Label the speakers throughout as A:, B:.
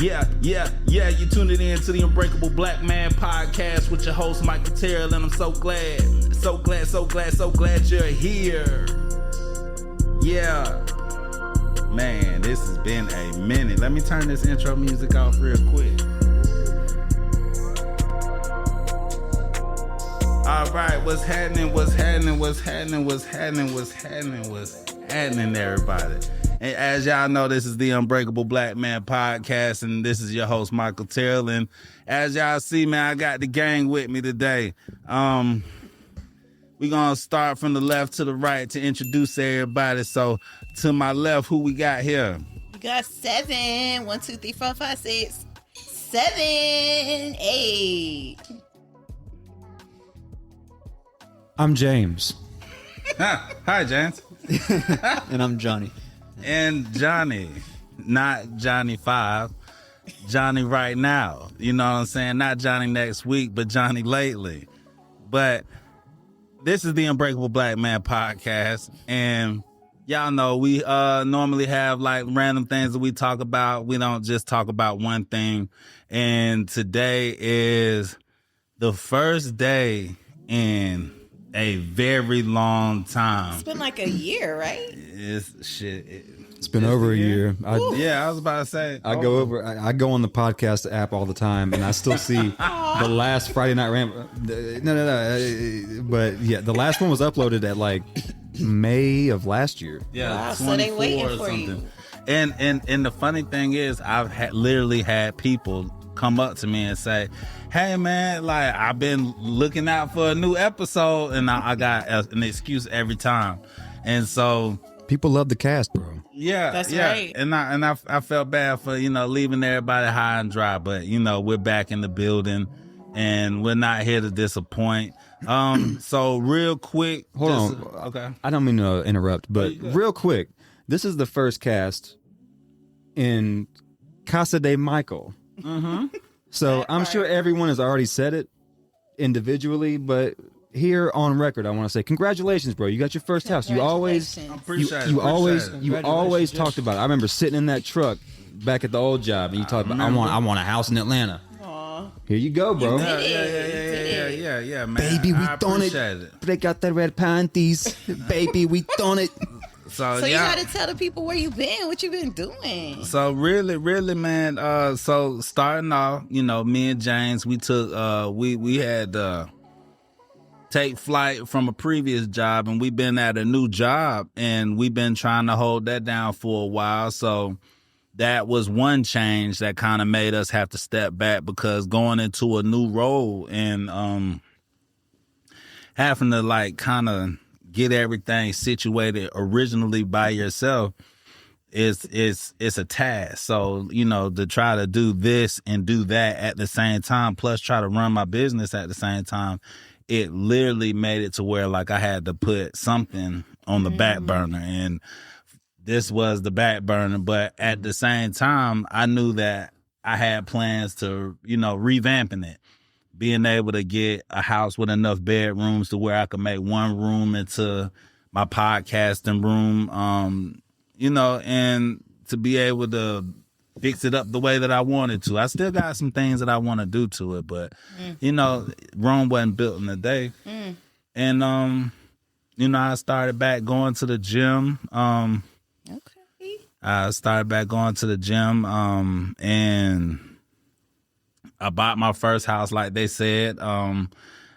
A: Yeah, you tuned it in to the Unbreakable Black Man podcast with your host, Michael Terrell, and I'm so glad you're here. Yeah. Man, this has been a minute. Let me turn this intro music off real quick. All right, what's happening, everybody? And as y'all know, this is the Unbreakable Black Man podcast, and this is your host, Michael Terrell. And as y'all see, man, I got the gang with me today. We're going to start from the left to the right to introduce everybody. So, to my left, who we got here?
B: We got 7. 1, 2, 3, 4, 5, 6, 7, 8.
C: I'm James.
A: Hi, James.
C: And I'm Johnny.
A: And Johnny, not Johnny 5, Johnny right now. You know what I'm saying? Not Johnny next week, but Johnny lately. But this is the Unbreakable Black Man podcast. And y'all know we normally have like random things that we talk about. We don't just talk about one thing. And today is the first day in a very long time.
B: It's been like a year, right?
C: It's been over a year.
A: I was about to say.
C: I go on the podcast app all the time, and I still see the last Friday Night Ramble. No. But yeah, the last one was uploaded at like May of last year.
A: Yeah,
B: wow, so they waiting for you.
A: And the funny thing is, I've literally had people come up to me and say, hey man, like I've been looking out for a new episode, and I got an excuse every time. And so
C: people love the cast, bro.
B: Yeah, that's right.
A: And I felt bad for, leaving everybody high and dry, but we're back in the building and we're not here to disappoint. So real quick,
C: hold on.
A: Okay.
C: I don't mean to interrupt, but real quick, this is the first cast in Casa de Michael.
A: Mm-hmm.
C: So I'm sure everyone has already said it individually, but here on record, I want to say congratulations, bro. You got your first house. You always talked about it. I remember sitting in that truck back at the old job, and you talked about I want a house in Atlanta.
B: Aww.
C: Here you go, bro.
A: Yeah, man.
C: Baby, we done it. Break out the red panties. Baby, we done it.
B: So you got to tell the people where you been, what you been doing.
A: So really, man. So starting off, me and James, we took, we had take flight from a previous job, and we've been at a new job, and we've been trying to hold that down for a while. So that was one change that kind of made us have to step back, because going into a new role and having to like kind of get everything situated originally by yourself it's a task. So, to try to do this and do that at the same time, plus try to run my business at the same time, it literally made it to where like I had to put something on the back burner, and this was the back burner. But at the same time, I knew that I had plans to, revamping it. Being able to get a house with enough bedrooms to where I could make one room into my podcasting room, and to be able to fix it up the way that I wanted to. I still got some things that I want to do to it, but, Rome wasn't built in a day. And, I started back going to the gym.
B: Okay.
A: I started back going to the gym, and I bought my first house, like they said.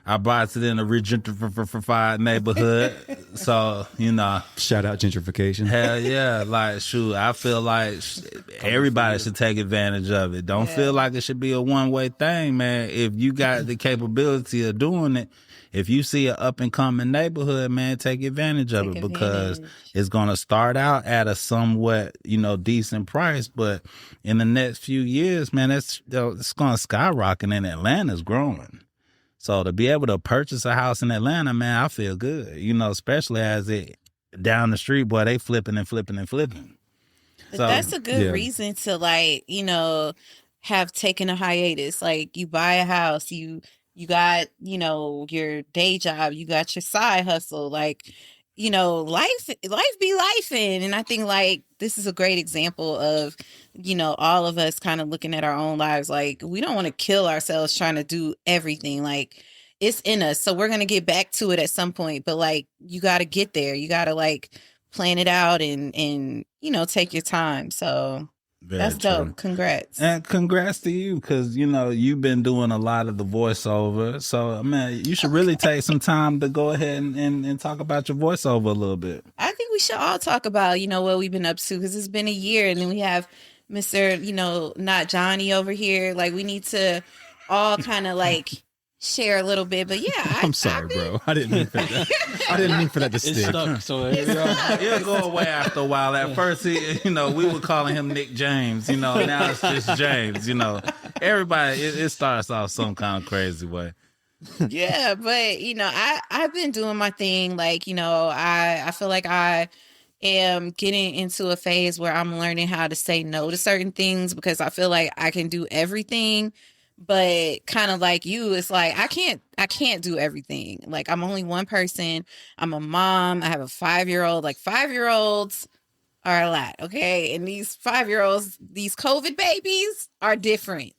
A: I bought it in a gentrified neighborhood. So,
C: Shout out gentrification.
A: Hell yeah. Like, shoot, I feel like everybody should take advantage of it. Don't feel like it should be a one-way thing, man. If you got the capability of doing it, if you see an up-and-coming neighborhood, man, take advantage of it, because it's going to start out at a somewhat, decent price. But in the next few years, man, it's going to skyrocket, and Atlanta's growing. So to be able to purchase a house in Atlanta, man, I feel good, especially as it down the street, boy, they flipping and flipping and flipping.
B: But so, that's a good reason to like, have taken a hiatus. Like you buy a house, you got, your day job, you got your side hustle. Like life be life in. And I think like this is a great example of, all of us kind of looking at our own lives. Like we don't want to kill ourselves trying to do everything. Like it's in us. So we're going to get back to it at some point. But like, you got to get there. You got to like plan it out and, take your time. So that's dope.
A: True.
B: Congrats.
A: And congrats to you, because, you've been doing a lot of the voiceover. So, man, you should really take some time to go ahead and talk about your voiceover a little bit.
B: I think we should all talk about, what we've been up to, because it's been a year. And then we have Mr., not Johnny over here. Like, we need to all kind of like share a little bit. But yeah,
C: I'm sorry, bro. I didn't mean for that. I didn't mean for that to stick.
D: It's stuck. So
A: It'll go away after a while. At first, we were calling him Nick James. Now it's just James. Everybody. It starts off some kind of crazy way.
B: Yeah, but I've been doing my thing. Like I feel like I am getting into a phase where I'm learning how to say no to certain things, because I feel like I can do everything. But kind of like you, it's like I can't do everything. Like I'm only one person. I'm a mom. I have a 5-year-old. Like 5-year-olds are a lot, okay? And these 5-year-olds, these COVID babies are different.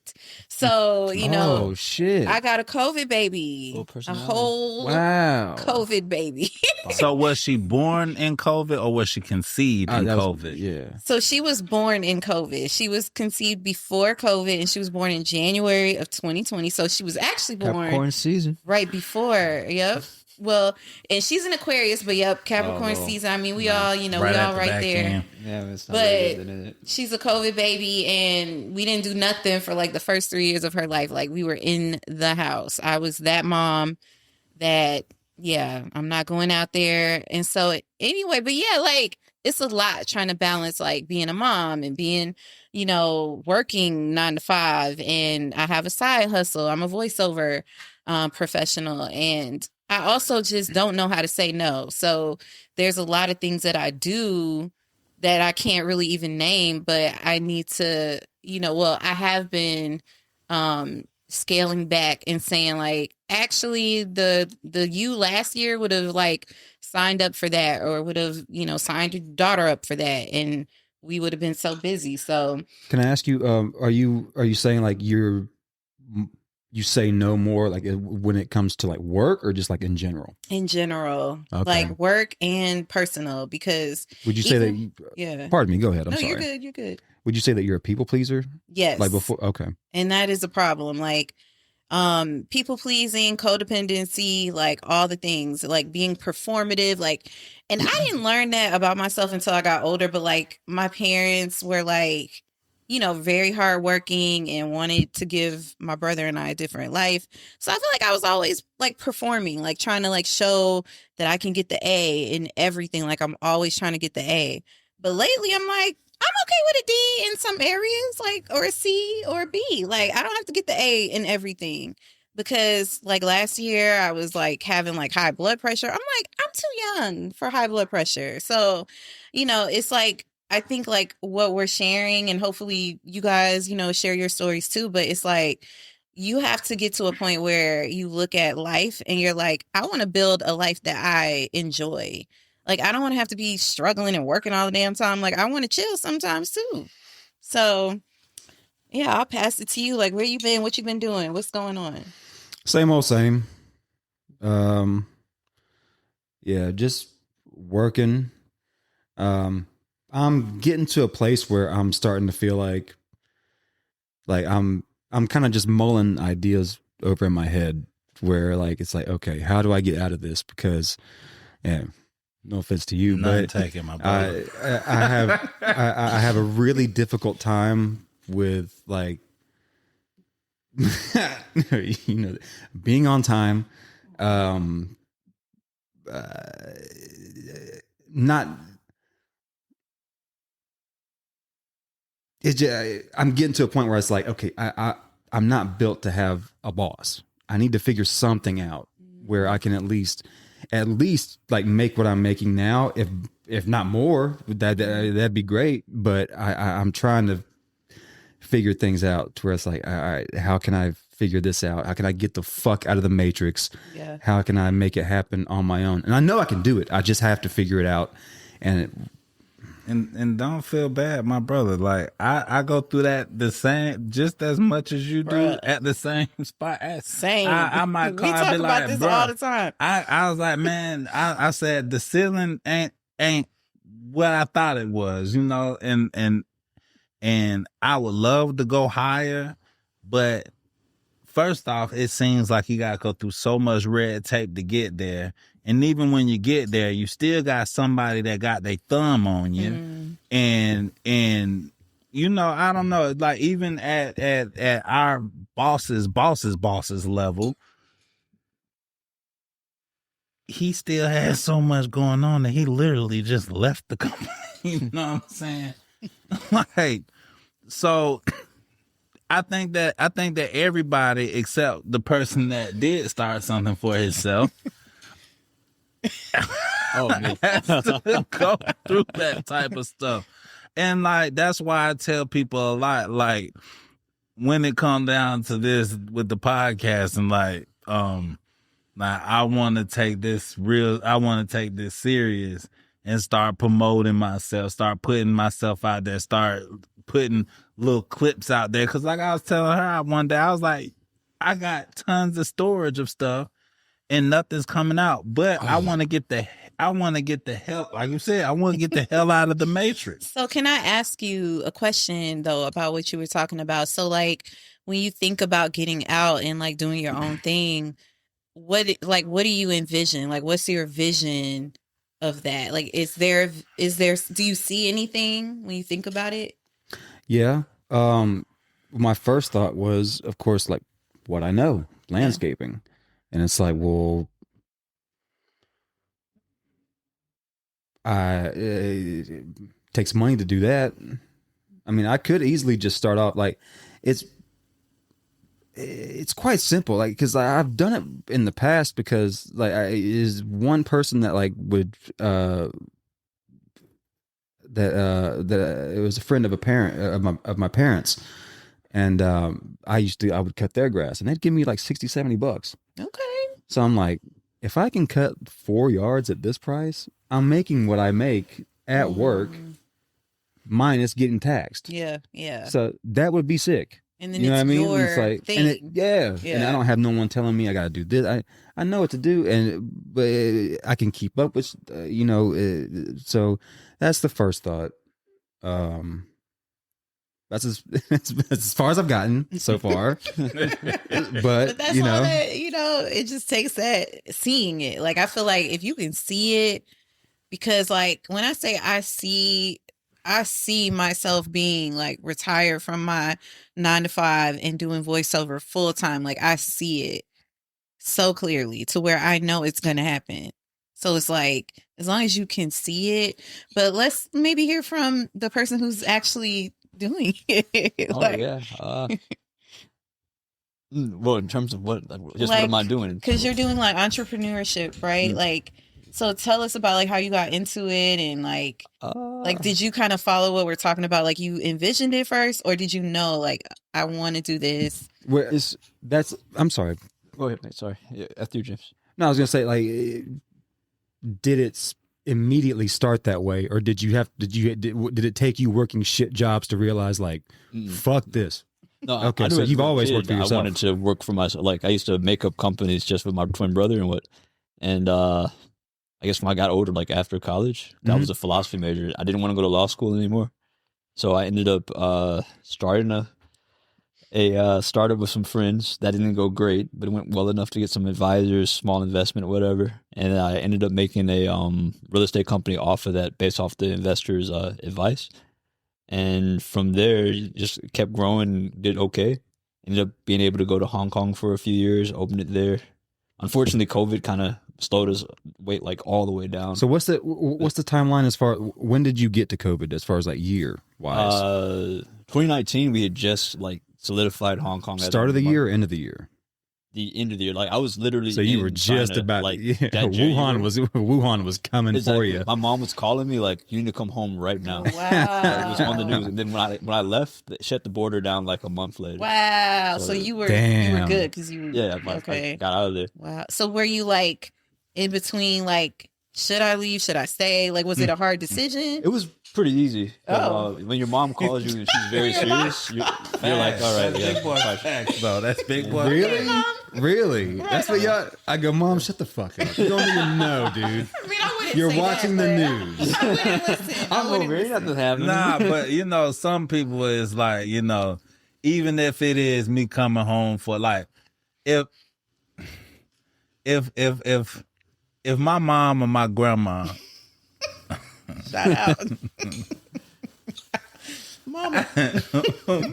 B: So,
C: oh shit,
B: I got a COVID baby, a whole COVID baby.
A: So was she born in COVID or was she conceived in COVID?
C: Yeah.
B: So she was born in COVID. She was conceived before COVID, and she was born in January of 2020. So she was actually born
C: Capricorn season
B: right before. Yep. Well, and she's an Aquarius, but yep, Capricorn season. I mean, we all, we all right there.
C: end. Yeah, it's not
B: But
C: really good, is it?
B: she's a COVID baby, and we didn't do nothing for like the first 3 years of her life. Like we were in the house. I was that mom that, yeah, I'm not going out there. And so anyway, but yeah, like it's a lot trying to balance like being a mom and being, working 9 to 5. And I have a side hustle. I'm a voiceover professional. And I also just don't know how to say no. So there's a lot of things that I do that I can't really even name, but I need to, I have been scaling back and saying like, actually the you last year would have like signed up for that, or would have, signed your daughter up for that. And we would have been so busy. So
C: can I ask you, are you saying like you say no more like when it comes to like work, or just like in general?
B: In general,
C: okay.
B: Like work and personal, because
C: would you say that
B: yeah.
C: Pardon me, go ahead. I'm sorry.
B: You're good.
C: Would you say that you're a people pleaser?
B: Yes.
C: Like before? Okay.
B: And that is a problem. Like people pleasing, codependency, like all the things, like being performative, like, and I didn't learn that about myself until I got older, but like my parents were like, very hardworking and wanted to give my brother and I a different life. So I feel like I was always like performing, like trying to like show that I can get the A in everything. Like I'm always trying to get the A. But lately I'm like, I'm okay with a D in some areas, like, or a C or a B. Like I don't have to get the A in everything, because like last year I was like having like high blood pressure. I'm like, I'm too young for high blood pressure. So, it's like, I think like what we're sharing, and hopefully you guys, share your stories too. But it's like, you have to get to a point where you look at life and you're like, I want to build a life that I enjoy. Like, I don't want to have to be struggling and working all the damn time. Like, I want to chill sometimes too. So yeah, I'll pass it to you. Like, where you been? What you been doing? What's going on?
C: Same old same. Yeah, just working. I'm getting to a place where I'm starting to feel like I'm kind of just mulling ideas over in my head, where like it's like, okay, how do I get out of this? Because, yeah, no offense to you,
A: None
C: but
A: taken, my brother.
C: I have a really difficult time with like being on time, not. It's just, I'm getting to a point where it's like, okay, I'm not built to have a boss. I need to figure something out where I can at least like make what I'm making now. If not more, that'd be great. But I'm trying to figure things out to where it's like, all right, how can I figure this out? How can I get the fuck out of the matrix?
B: Yeah.
C: How can I make it happen on my own? And I know I can do it. I just have to figure it out.
A: And don't feel bad, my brother. Like I go through that the same, just as much as you do
B: Bruh.
A: at the same spot.
B: Same.
A: I might call
B: We talk
A: be
B: about
A: like,
B: this
A: bruh,
B: all the time.
A: I was like, man, I said the ceiling ain't what I thought it was, you know, and I would love to go higher, but first off, it seems like you gotta go through so much red tape to get there. And even when you get there, you still got somebody that got their thumb on you. And you know, I don't know, like even at our boss's level, he still has so much going on that he literally just left the company. You know what I'm saying? Like, so I think that everybody except the person that did start something for himself has to go through that type of stuff. And like that's why I tell people a lot, like when it comes down to this with the podcast, and like I want to take this serious and start promoting myself, start putting myself out there, start putting little clips out there. Cause like I was telling her one day, I was like, I got tons of storage of stuff and nothing's coming out, but I want to get the help. Like you said, I want to get the hell out of the matrix.
B: So can I ask you a question though about what you were talking about? So like when you think about getting out and like doing your own thing, what do you envision? Like what's your vision of that? Like is there do you see anything when you think about it?
C: Yeah. My first thought was, of course, like what I know, landscaping. And it's like, well, it takes money to do that. I mean, I could easily just start off like it's quite simple, like because I've done it in the past because like is one person that like would that it was a friend of a parent of my parents, and I would cut their grass and they'd give me like $60-$70.
B: Okay.
C: So I'm like, if I can cut 4 yards at this price, I'm making what I make at work minus getting taxed.
B: Yeah, yeah.
C: So that would be sick.
B: And then
C: you know
B: it's
C: what I mean?
B: your
C: It's like,
B: thing.
C: And I don't have no one telling me I got to do this. I know what to do, but I can keep up with, so that's the first thought. That's as far as I've gotten so far. but
B: that's all that, it just takes that seeing it. Like, I feel like if you can see it, because like when I say I see myself being like retired from my 9 to 5 and doing voiceover full time. Like I see it so clearly to where I know it's going to happen. So it's like, as long as you can see it, but let's maybe hear from the person who's actually doing it.
D: Well, in terms of what
B: like,
D: what am I doing?
B: Because you're doing like entrepreneurship, right? Like, so tell us about like how you got into it and like did you kind of follow what we're talking about? Like you envisioned it first, or did you know like I want to do this?
C: I'm sorry.
D: Go ahead, mate. Sorry. Yeah, after you, James.
C: No, I was gonna say like, did it immediately start that way, or did it take you working shit jobs to realize like, fuck this?
D: No,
C: okay, so you've always worked for yourself.
D: I wanted to work for myself. Like I used to make up companies just with my twin brother and I guess when I got older, like after college, I was a philosophy major. I didn't want to go to law school anymore, so I ended up starting a startup with some friends. That didn't go great, but it went well enough to get some advisors, small investment, whatever. And I ended up making a real estate company off of that, based off the investors' advice. And from there, just kept growing, did okay. Ended up being able to go to Hong Kong for a few years, opened it there. Unfortunately, COVID kind of slowed us like all the way down.
C: So what's the timeline as far, when did you get to COVID as far as like year wise?
D: 2019, we had just like solidified Hong Kong.
C: Start of the year or end of the year?
D: the end of the year. Like I was literally.
C: So you
D: in
C: were just
D: China,
C: about
D: like
C: yeah,
D: that January.
C: Wuhan was coming
D: It's
C: for
D: like,
C: you.
D: my mom was calling me like, "You need to come home right now." Like,
B: Wow.
D: it was on the news, and then when I left, they shut the border down like a month later.
B: Wow.
D: So,
B: So you were
C: Damn.
B: good because you
D: Yeah,
B: okay.
D: I got out of there.
B: Wow. So were you like in between like should I leave? Should I stay? Like was it a hard decision?
D: It was pretty easy.
B: Oh.
D: When your mom calls you and she's very serious, you're like, all right,
A: That's
D: yeah.
A: big boy facts, though. That's big boy.
C: Really?
B: Mom?
C: Really? That's what y'all. I go, Mom, shut the fuck up. You don't even know, dude.
B: I mean, I wouldn't
C: You're
B: say
C: watching
B: that,
C: the
B: but
C: news.
B: I wouldn't listen. I
D: I'm
B: wouldn't
D: over here,
B: listen.
D: nothing happening.
A: Nah, but you know, some people is like, you know, even if it is me coming home for like, if my mom or my grandma
B: Shout out.
A: Mama.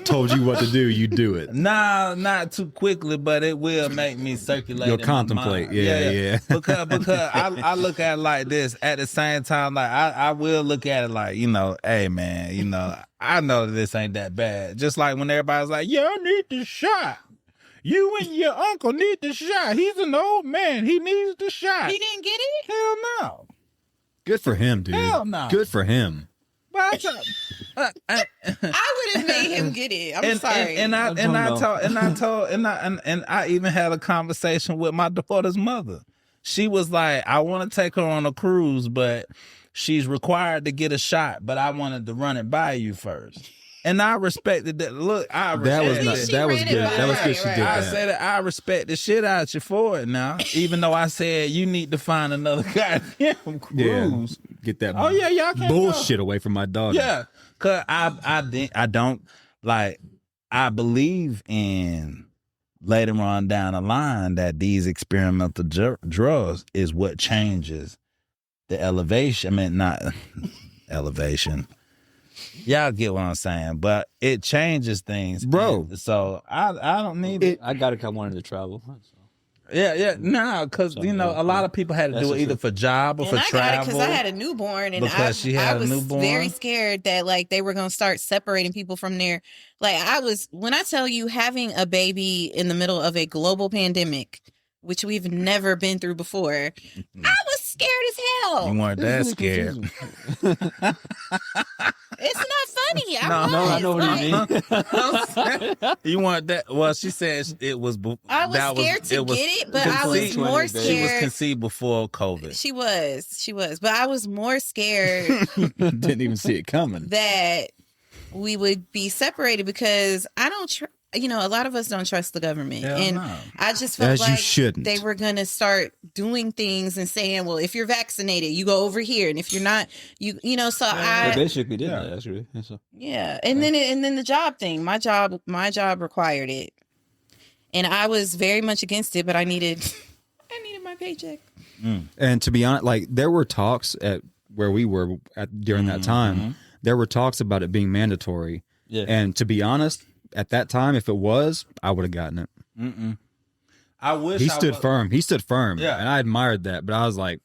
C: Told you what to do, you do it.
A: Nah, not too quickly, but it will make me circulate.
C: You'll
A: in my
C: contemplate.
A: mind.
C: Yeah.
A: Because I look at it like this. At the same time, like I will look at it like, you know, hey man, you know, I know that this ain't that bad. Just like when everybody's like, yeah, I need the shot. You and your uncle need the shot. He's an old man. He needs the shot.
B: He didn't get it?
A: Hell no.
C: Good for him, dude.
A: Hell no.
C: Good for him.
A: But
B: I would have made him get it. I'm sorry.
A: And I even had a conversation with my daughter's mother. She was like, I want to take her on a cruise, but she's required to get a shot, but I wanted to run it by you first. And I respected that. Look,
C: That was
B: She
C: that was
B: read it
C: good.
B: right,
C: That was good. She
B: right.
C: did
A: I
C: that.
A: said that I respect the shit out you for it now, even though I said you need to find another goddamn cruise.
C: Get that.
A: Oh yeah, y'all can't
C: bullshit away from my dog.
A: Yeah, cause I don't like. I believe in later on down the line that these experimental drugs is what changes the elevation. I mean, not elevation. Y'all get what I'm saying, but it changes things,
C: Bro.
A: And so I don't need it.
D: I got it. I wanted to travel.
A: Yeah, nah, because you know a lot of people had to
D: That's
A: do it
D: the
A: either for job or
B: And
A: for
B: I got it
A: travel.
B: because I had a newborn, and
A: Because she
B: I
A: had a
B: was
A: newborn?
B: very scared that like they were gonna start separating people from there. Like when I tell you having a baby in the middle of a global pandemic, which we've never been through before, I was scared as hell.
A: You weren't that scared.
B: It's not funny.
A: No,
D: I know what you mean.
A: You want that? Well, she said it was.
B: I was scared to get it, but I was more
A: She was
B: scared.
A: conceived before COVID.
B: She was, but I was more scared
C: Didn't even see it coming.
B: that we would be separated because I don't. A lot of us don't trust the government,
A: Hell
B: and
A: no.
B: I just felt
C: As you
B: like
C: shouldn't.
B: they were gonna start doing things and saying, "Well, if you're vaccinated, you go over here, and if you're not, you." So
D: They
B: I,
D: basically did that actually. Yeah, so.
B: yeah, and then the job thing. My job required it, and I was very much against it, but I needed my paycheck.
C: And to be honest, like there were talks at where we were at during that time. There were talks about it being mandatory.
D: Yeah.
C: And to be honest, at that time, if it was, I would have gotten it.
A: I wish
C: He
A: I
C: stood
A: was-
C: firm. He stood firm.
A: Yeah.
C: And I admired that. But I was like,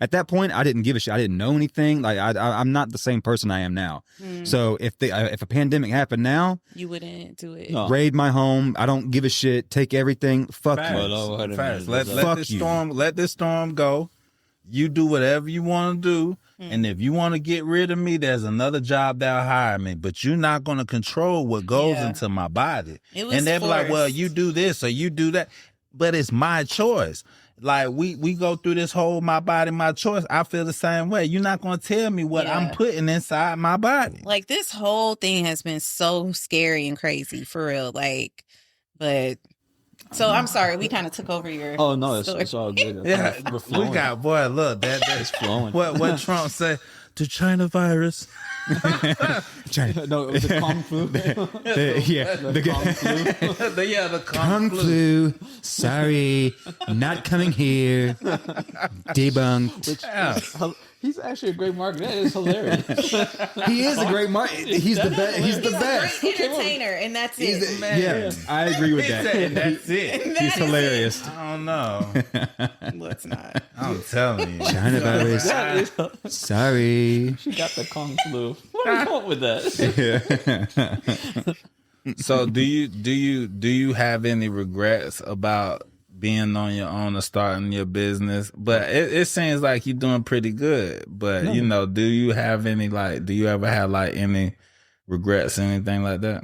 C: at that point, I didn't give a shit. I didn't know anything. Like I'm not the same person I am now. So if a pandemic happened now,
B: You wouldn't do it.
D: No.
C: raid my home. I don't give a shit. Take everything. Fuck
A: Facts.
C: you.
D: Well, no, wait a
A: Facts.
D: minute.
A: Let
C: Fuck
A: this
C: you.
A: storm. Let this storm go. You do whatever you want to do, and if you want to get rid of me, there's another job that'll hire me. But you're not going to control what goes
B: Yeah.
A: into my body.
B: It was
A: And they'll be like, "Well,
B: forced.
A: you do this or you do that," but it's my choice. Like we go through this whole my body, my choice. I feel the same way. You're not going to tell me what I'm
B: Yeah.
A: putting inside my body.
B: Like this whole thing has been so scary and crazy for real. Like, but so I'm sorry, we kind of took over your.
D: Oh no, it's
B: story.
D: all good.
A: Yeah,
D: We're
A: we
D: flowing.
A: got that's
D: It's flowing.
A: what Trump said. The China virus.
D: No, it was a Kung flu.
C: Yeah.
D: The Kung flu.
A: The
C: Kung flu. Sorry. Not coming here. Debunked.
A: Yeah.
D: He's actually a great marketer. That is hilarious.
C: He is a great mark. He's the best. He's the
B: He's a
C: best.
B: great entertainer, and that's it.
C: Yeah, I agree with
A: He
C: that.
A: said that's it.
C: He's
B: That is
C: hilarious.
A: I don't know.
B: Well, it's not.
A: I'm telling you.
C: China virus.
D: That is-
C: Sorry.
D: she got the Kung flu. What are we going with that?
A: So do you have any regrets about being on your own or starting your business? But it seems like you're doing pretty good. But do you have any do you ever have any regrets, anything like that?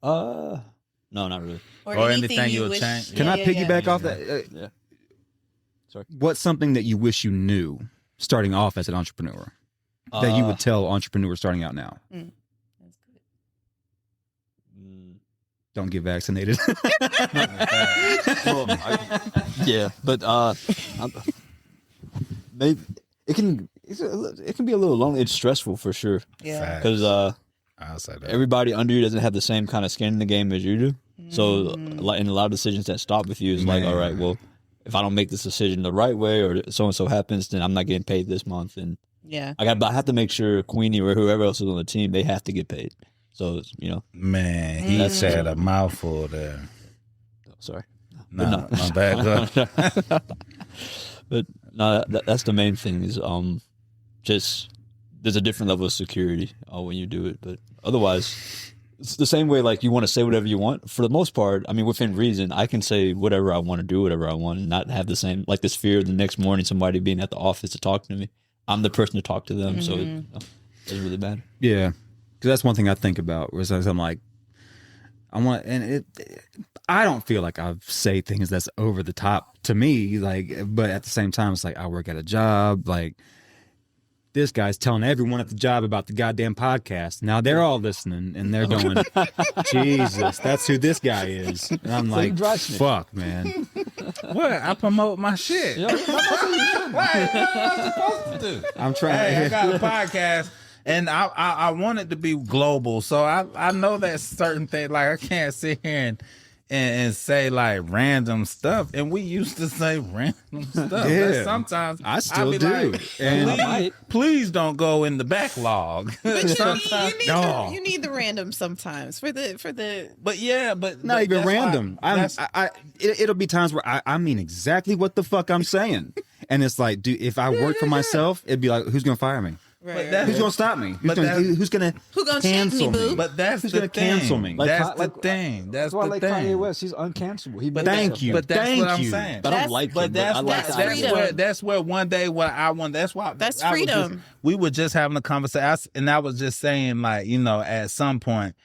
D: No, not really.
A: Or anything you would
B: wish-
A: change?
C: Can I piggyback off that?
D: Yeah. Sorry.
C: What's something that you wish you knew starting off as an entrepreneur that you would tell entrepreneurs starting out now?
B: That's good.
C: Don't get vaccinated.
D: Well, yeah, but maybe it can be a little lonely. It's stressful for sure.
B: Yeah.
D: Because
A: I'll say that.
D: everybody under you doesn't have the same kind of skin in the game as you do. So, in a lot of decisions that stop with you is like, all right, well, if I don't make this decision the right way, or so and so happens, then I'm not getting paid this month, and
B: Yeah.
D: I have to make sure Queenie or whoever else is on the team, they have to get paid. So
A: Man, he said a mouthful there.
D: sorry,
A: No, my bad. Go.
D: but no, that's the main thing is just there's a different level of security when you do it, but otherwise. It's the same way, like, you want to say whatever you want. For the most part, I mean, within reason, I can say whatever I want to do, whatever I want, and not have the same, like, this fear of the next morning somebody being at the office to talk to me. I'm the person to talk to them, so it doesn't really matter.
C: Yeah, because that's one thing I think about. Was I'm like, I don't feel like I say things that's over the top to me, but at the same time, it's like I work at a job, like. This guy's telling everyone at the job about the goddamn podcast. Now they're all listening and they're going, Jesus, that's who this guy is. And I'm like, fuck, man.
A: What? I promote my shit. What am I supposed to do?
C: I'm trying.
A: Hey, I got a podcast, and I want it to be global. So I know that certain things, like I can't sit here and say like random stuff, and we used to say random stuff.
C: Yeah.
A: But sometimes
C: I still
A: be
C: do.
A: like,
C: And
A: please don't go in the backlog.
B: But
A: No.
B: you need the random sometimes for the.
A: But yeah, but
C: not even
A: that's
C: random.
A: why-
C: It'll be times where I mean exactly what the fuck I'm saying, and it's like, dude, if I work for myself, it'd be like, who's gonna fire me?
B: Right.
A: that's-
C: Who's gonna stop me?
A: But
C: Who's gonna
B: Who gonna
C: cancel
B: check me,
C: me?
B: boo?
A: But that's
C: Who's
A: the
C: gonna
A: thing.
C: cancel me?
A: That's the thing. That's
D: why I
A: the
D: like
A: thing.
D: Kanye West. He's uncancelable. He
A: But
C: Thank you.
A: But that's
C: Thank
A: what I'm
C: you.
A: saying.
D: I don't like
A: But
D: him.
A: that's
D: I like
B: that's
A: that's
B: freedom.
A: where one day what I want. That's why
B: That's
A: I was just-
B: freedom.
A: we were just having a conversation, and I was just saying, like, at some point,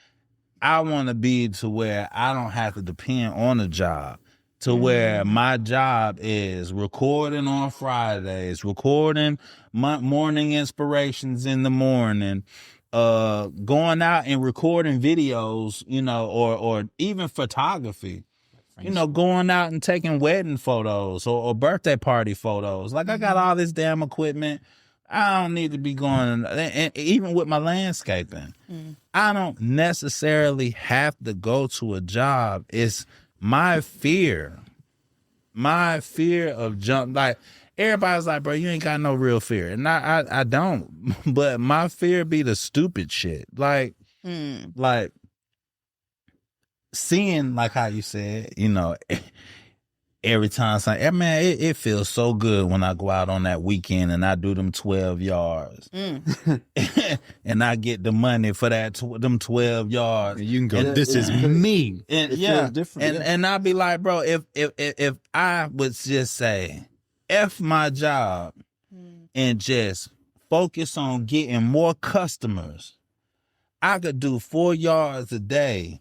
A: I want to be to where I don't have to depend on a job. To where my job is recording on Fridays, recording my morning inspirations in the morning, going out and recording videos, or even photography. Going out and taking wedding photos or birthday party photos. Like, I got all this damn equipment. I don't need to be going, and even with my landscaping, I don't necessarily have to go to a job. It's my fear of jump. Like, everybody's like, bro, you ain't got no real fear. And I don't, but my fear be the stupid shit. Like, seeing, like how you said, every time, man, it feels so good when I go out on that weekend and I do them 12 yards. And I get the money for them 12 yards.
C: You can go,
A: And-
C: this is me.
A: And
D: It
A: yeah,
D: feels different,
A: and I'd be like, bro, if I would just say, F my job and just focus on getting more customers, I could do 4 yards a day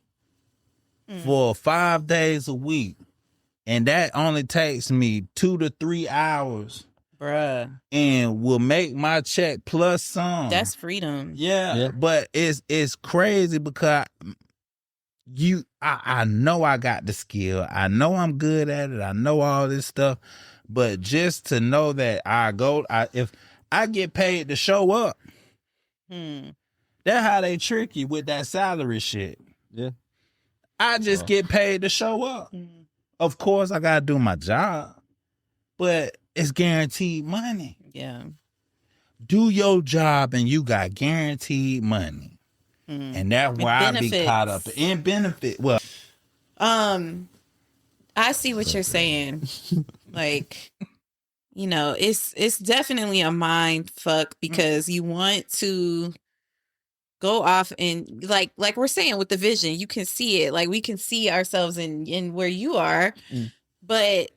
A: for 5 days a week. And that only takes me 2 to 3 hours,
B: Bruh.
A: and will make my check plus some.
B: That's freedom.
A: Yeah. But it's crazy because I know I got the skill. I know I'm good at it. I know all this stuff. But just to know that if I get paid to show up, that's how they trick you with that salary shit.
D: Yeah.
A: I just get paid to show up. Of course, I got to do my job, but it's guaranteed money.
B: Yeah.
A: Do your job and you got guaranteed money. And that's where I be caught up in benefit. Well,
B: I see what you're saying. Like, it's definitely a mind fuck because you want to go off and like we're saying with the vision, you can see it. Like we can see ourselves in where you are, but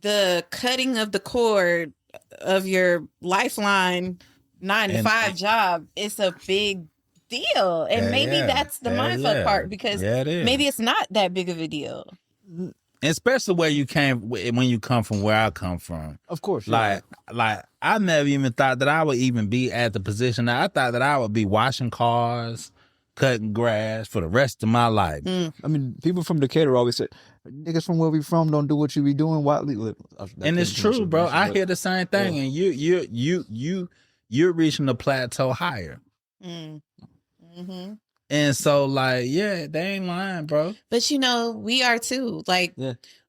B: the cutting of the cord of your lifeline 9 to 5 job, it's a big deal. And maybe that's the mindfuck part, because maybe it's not that big of a deal.
A: Especially when you come from where I come from.
D: Of course.
A: Like I never even thought that I would even be at the position that I thought that I would be washing cars, cutting grass for the rest of my life.
D: I mean, people from Decatur always say, niggas from where we from don't do what you be doing.
A: And it's true, bro. I hear the same thing, and you're reaching a plateau higher.
B: Mm-hmm.
A: And so, like, yeah, they ain't lying, bro.
B: But we are too. Like,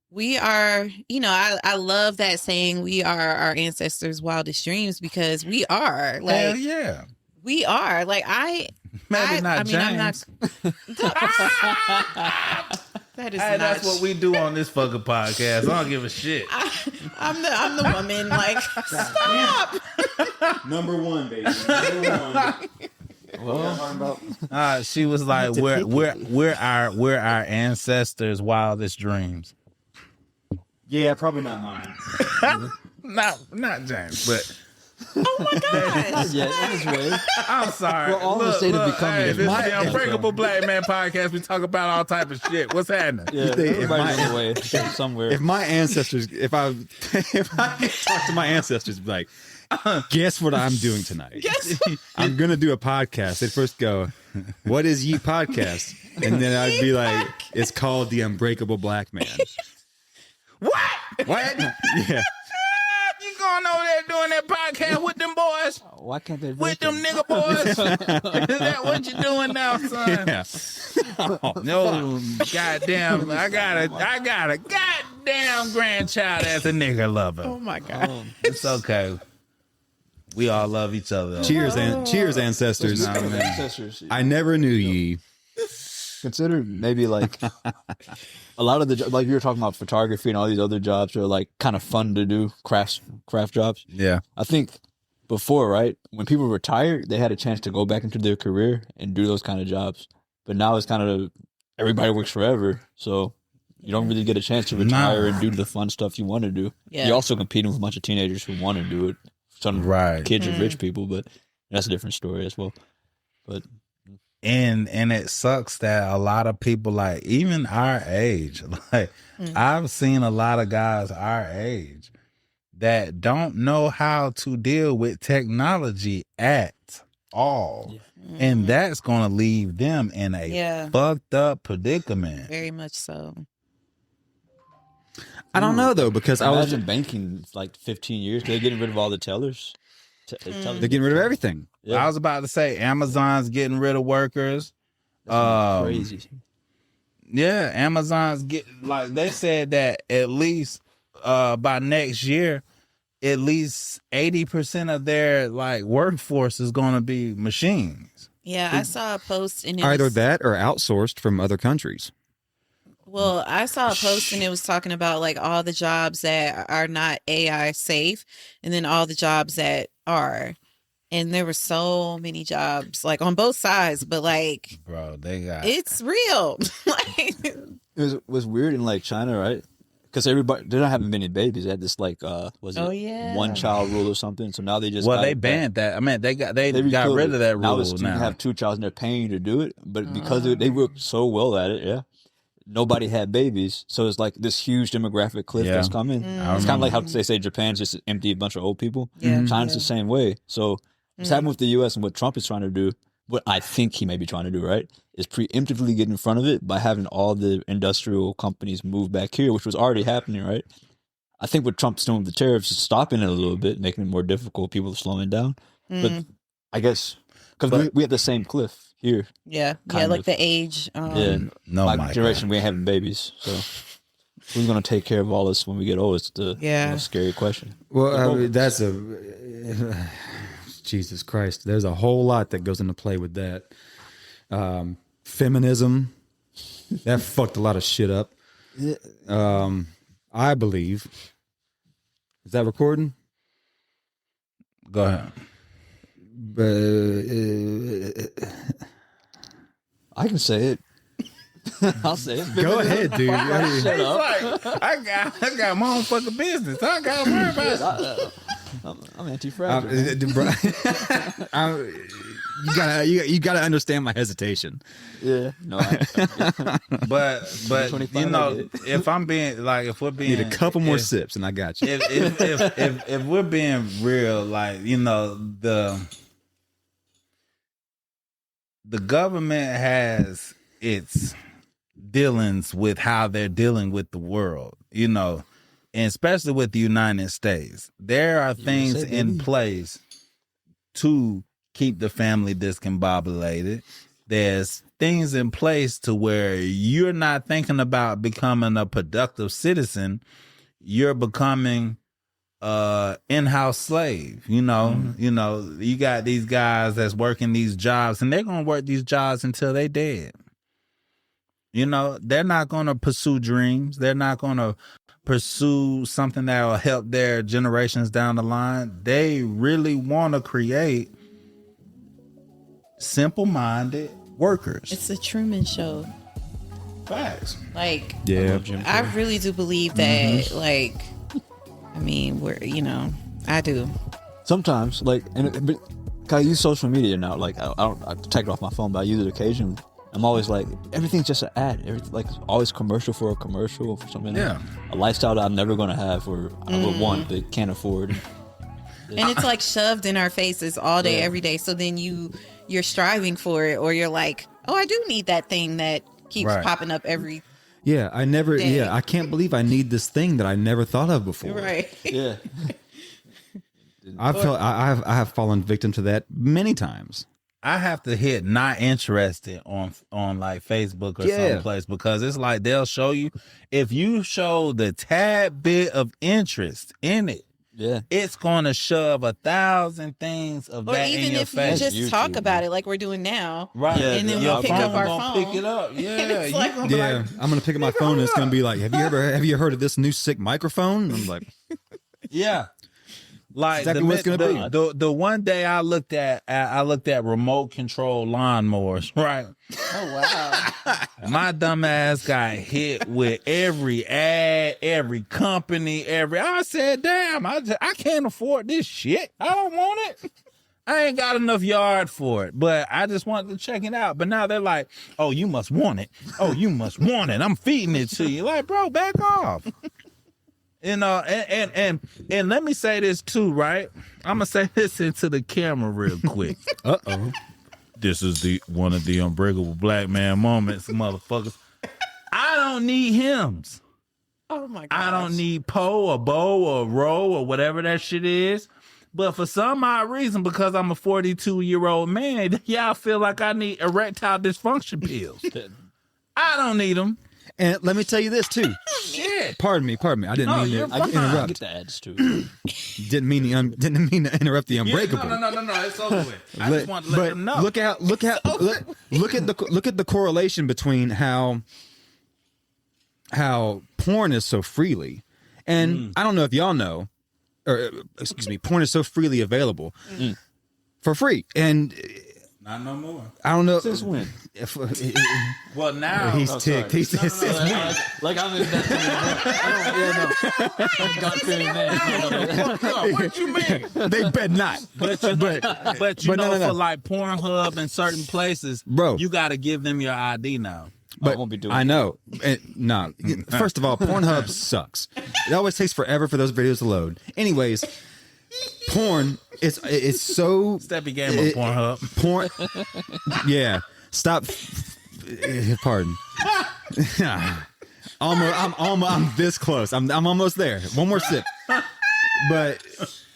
B: we are. I love that saying. We are our ancestors' wildest dreams, because we are. Like,
A: hell yeah,
B: we are. Like
A: maybe not James.
B: I'm not. That is
A: hey,
B: not.
A: that's what we do on this fucking podcast. I don't give a shit.
B: I'm the woman. Like, stop.
C: Number one, baby. Number one.
D: Well,
A: she was like, "We're our ancestors' wildest dreams."
C: Yeah, probably not mine.
A: not James, but.
B: Oh my god!
D: yeah,
A: I'm sorry.
D: We're all in the state of becoming.
A: Hey, this is the Unbreakable Black Man podcast. We talk about all type of shit. What's happening?
D: Yeah, everybody's on the way somewhere.
C: If my ancestors, if I talk to my ancestors, like, guess what I'm doing tonight? I'm gonna do a podcast. They'd first go, "What is ye podcast?" And then I'd be like, "It's called the Unbreakable Black Man." What? Yeah.
A: You going over there doing that podcast with them boys?
D: Why can't they
A: with them nigga boys? Is that what you doing now, son?
C: Yeah.
A: No, goddamn! I got a goddamn grandchild as a nigga lover.
B: Oh my god!
A: It's okay. We all love each other.
C: Cheers, ancestors.
D: Ancestors.
C: I never knew ye.
D: Consider maybe like a lot of the, like you were talking about photography and all these other jobs are like kind of fun to do, craft jobs.
A: Yeah.
D: I think before, right, when people retired, they had a chance to go back into their career and do those kind of jobs. But now it's kind of everybody works forever. So you don't really get a chance to retire and do the fun stuff you want to do.
B: Yeah.
D: You're also competing with a bunch of teenagers who want to do it. Some kids are rich people, but that's a different story as well. But
A: and it sucks that a lot of people, like even our age, like I've seen a lot of guys our age that don't know how to deal with technology at all. Yeah. And that's going to leave them in a fucked up predicament.
B: Very much so.
C: I don't know though, because I was
D: in banking like 15 years. They're getting rid of all the tellers.
C: They're getting rid of everything.
A: Yeah. I was about to say Amazon's getting rid of workers.
D: Crazy.
A: Yeah, Amazon's they said that at least by next year, at least 80% of their like workforce is going to be machines.
B: Yeah, I saw a post and
C: either that or outsourced from other countries.
B: Well, I saw a post and it was talking about like all the jobs that are not AI safe and then all the jobs that are. And there were so many jobs like on both sides, but like,
A: bro, it's
B: real. Like,
D: it was weird in like China, right? Because they're not having many babies. They had this like one child rule or something. So now they just
A: they banned that. I mean, they got rid of that rule.
D: Now you can have 2 child and they're paying you to do it, but because they worked so well at it, nobody had babies, so it's like this huge demographic cliff that's coming. It's kind of like how they say Japan's just empty a bunch of old people. China's the same way. So what's happening with the U.S. and what Trump is trying to do, what I think he may be trying to do, right, is preemptively get in front of it by having all the industrial companies move back here, which was already happening, right? I think what Trump's doing with the tariffs is stopping it a little bit, making it more difficult. People are slowing down. But I guess because we have the same cliff here.
B: Yeah, like the age.
D: My generation, we ain't having babies, so who's gonna take care of all this when we get old? It's the most scary question.
C: Well, that's Jesus Christ. There's a whole lot that goes into play with that. Feminism, that fucked a lot of shit up. I believe. Is that recording?
A: Go ahead.
D: I can say it. I'll say it.
C: Go ahead, dude.
D: Shut up.
A: Like, I got my own fucking business. I gotta worry about it.
D: I'm anti-fragile.
C: You gotta understand my hesitation.
D: Yeah. No.
A: But you know, if I'm being like, if we're being
C: Need a couple more sips, and I got you.
A: if we're being real, like, you know, the government has its dealings with how they're dealing with the world, you know, and especially with the United States. There are things in place to keep the family discombobulated. There's things in place to where you're not thinking about becoming a productive citizen. You're becoming in-house slave. You know, you got these guys that's working these jobs, and they're gonna work these jobs until they dead. You know, they're not gonna pursue dreams. They're not gonna pursue something that will help their generations down the line. They really want to create simple-minded workers.
B: It's a Truman Show.
A: Facts.
B: Like,
C: Yeah,
B: I really do believe that. Like, I mean, I do.
D: Sometimes, like, but I use social media now. Like, I take it off my phone, but I use it occasionally. I'm always like, everything's just an ad. Everything, like, always commercial for a commercial or for something.
A: Yeah.
D: A lifestyle that I'm never going to have or I would want but can't afford.
B: And it's like shoved in our faces all day, every day. So then you're striving for it, or you're like, oh, I do need that thing that keeps popping up every
C: Yeah, I can't believe I need this thing that I never thought of before.
B: right.
D: Yeah.
C: I have fallen victim to that many times.
A: I have to hit not interested on like Facebook or someplace, because it's like they'll show you, if you show the tad bit of interest in it, it's gonna shove 1,000 things of that in your face.
B: Or even if you just talk
D: YouTube,
B: about it like we're doing now,
A: right?
B: And then we'll pick up our phone.
A: Pick it up, yeah.
B: Like,
A: Gonna be like,
C: I'm gonna pick up my phone and it's gonna be like, have you heard of this new sick microphone? And I'm like,
A: yeah. Like
C: exactly what it's gonna be.
A: The one day I looked at remote control lawnmowers, right?
B: Oh wow!
A: My dumb ass got hit with every ad, every company, I said, damn, I can't afford this shit. I don't want it. I ain't got enough yard for it, but I just wanted to check it out. But now they're like, oh, you must want it. Oh, you must want it. I'm feeding it to you. Like, bro, back off. You know, and let me say this too, right? I'm gonna say this into the camera real quick.
C: uh-oh.
A: This is one of the unbreakable black man moments, motherfuckers. I don't need hymns.
B: Oh my god!
A: I don't need Poe or Bo or Ro or whatever that shit is. But for some odd reason, because I'm a 42-year-old man, y'all feel like I need erectile dysfunction pills. I don't need them.
C: And let me tell you this too.
A: Shit.
C: Pardon me. I didn't mean to
D: I get
C: interrupt.
D: the ads too.
C: Didn't mean to interrupt the unbreakable.
A: No. It's over with. I just want to let them know.
C: Look at the correlation between how porn is so freely, and I don't know if y'all know, or excuse me, porn is so freely available for free, and
A: not no more.
C: I don't know
D: Since when?
A: Well, now
C: he's ticked. He's
D: Like I'm investing in God-fearing man.
A: What you mean?
C: They bet not.
A: But you know,
C: no.
A: for like Pornhub and certain places,
C: Bro,
A: you got to give them your ID now.
C: But
D: I won't be doing
C: I know. No. First of all, Pornhub sucks. It always takes forever for those videos to load. Anyways, porn it's so
A: Step your game up, Pornhub.
C: Porn. Yeah. Stop. Pardon. I'm this close. I'm almost there. One more sip. But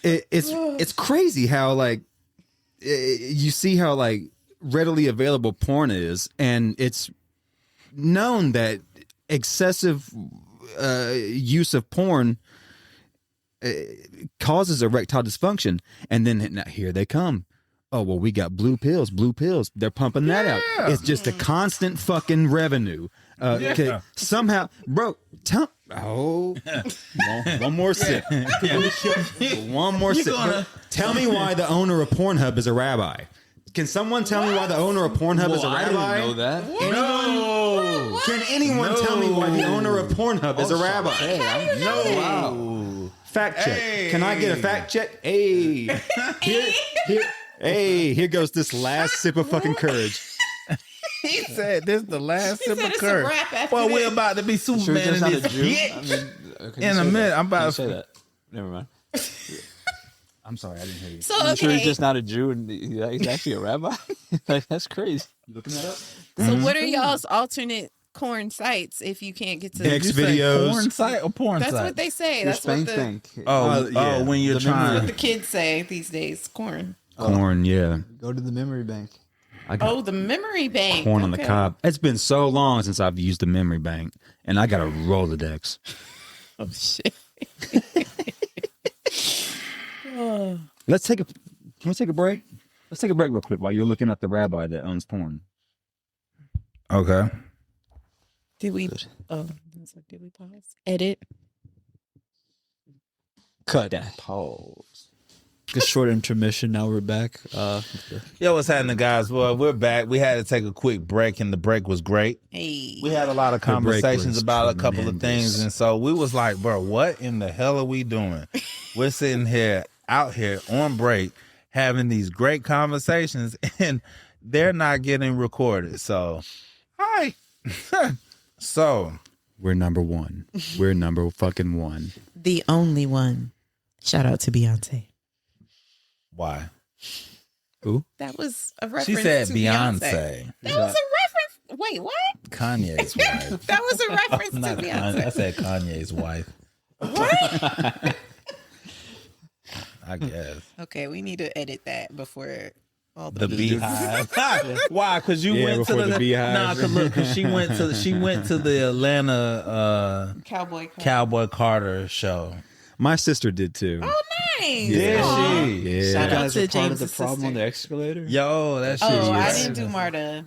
C: it's crazy how like you see how like readily available porn is, and it's known that excessive use of porn causes erectile dysfunction. And then here they come. Oh, well, we got blue pills. They're pumping that out. It's just a constant fucking revenue. Okay, somehow, bro, Oh, one more sip. One more sip. Tell me why the owner of Pornhub is a rabbi. Can someone tell me why the owner of Pornhub is a
D: I
C: rabbi?
D: didn't know that.
C: Anyone? Can anyone tell me why the owner of Pornhub is a rabbi?
D: Wow.
C: Fact check. Can I get a fact check? Hey. Here goes this last sip of fucking courage.
A: He said this the last sip of
B: it's a
A: courage.
B: wrap after
A: Well, we're
B: this.
A: about to be
D: Sure,
A: Superman
D: just
A: in
D: not a
A: this
D: Jew.
A: bitch.
D: I mean, can you
A: In a
D: say
A: minute,
D: that?
A: I'm about
D: Can you
A: to
D: say that. Never mind.
C: I'm sorry, I didn't hear you.
B: So
D: I'm sure
B: okay.
D: he's just not a Jew and he's actually a rabbi. Like, that's crazy.
C: Looking that up?
B: So what are y'all's alternate corn sites if you can't get to?
C: X
A: You say
C: videos.
A: porn site or porn
B: That's
A: site?
B: what they say.
D: Your
B: That's what
D: spank
B: the,
D: thing.
A: Oh, when you're
D: The
A: trying.
B: what the kids say these days. Corn.
C: Corn, yeah.
D: Go to the memory bank.
C: I got
B: Oh, the memory bank.
C: corn on the
B: Okay.
C: cob. It's been so long since I've used the memory bank, and I got a Rolodex.
B: Oh shit.
C: Let's take a. Can we take a break? Let's take a break real quick while you're looking up the rabbi that owns porn.
A: Okay.
B: Did we? Oh, I was like, did we pause? Edit.
D: Cut.
C: Pause.
D: A short intermission. Now we're back.
A: Yo, what's happening, guys? Well, we're back. We had to take a quick break, and the break was great.
B: Hey.
A: We had a lot of
C: The break
A: conversations
C: was
A: about a couple of
C: tremendous.
A: things, and so we was like, bro, what in the hell are we doing? We're sitting here, out here on break, having these great conversations, and they're not getting recorded. So, hi. So,
C: We're number one. We're number fucking one.
B: The only one. Shout out to Beyonce.
A: why?
B: That was a reference.
A: She said
B: to
A: Beyonce.
B: That was a reference. Wait, what?
A: Kanye's wife.
B: That was a reference to
A: Not Kanye. I
B: Beyonce.
A: said Kanye's wife.
B: What?
A: I guess.
B: Okay, we need to edit that before all
A: The
B: the
A: Beehive. Why? Because you
C: Yeah,
A: went to
C: before the Beehive.
A: Nah, cause look, cause she went to the Atlanta
B: Cowboy Carter.
A: Cowboy Carter show.
C: My sister did too.
B: Oh, nice.
A: Did
B: Aw.
A: she?
C: Yeah.
B: Shout
D: You
B: out
D: guys
B: to
D: are part of the
B: James's
D: problem on
B: sister.
D: the escalator.
A: Yo, that shit.
B: Oh, I
A: is-
B: didn't do Marta.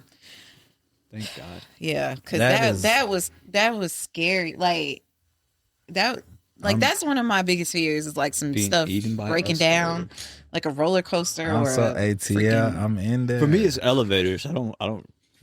D: Thank God.
B: Yeah, because
A: That
B: that was scary. Like that. Like that's one of my biggest fears is like some
D: Being
B: stuff
D: eaten by
B: breaking
D: us
B: down, like a roller coaster
A: I'm
B: or
A: so
B: a
A: ATL.
B: freaking-
A: I'm in there.
D: For me, it's elevators. I don't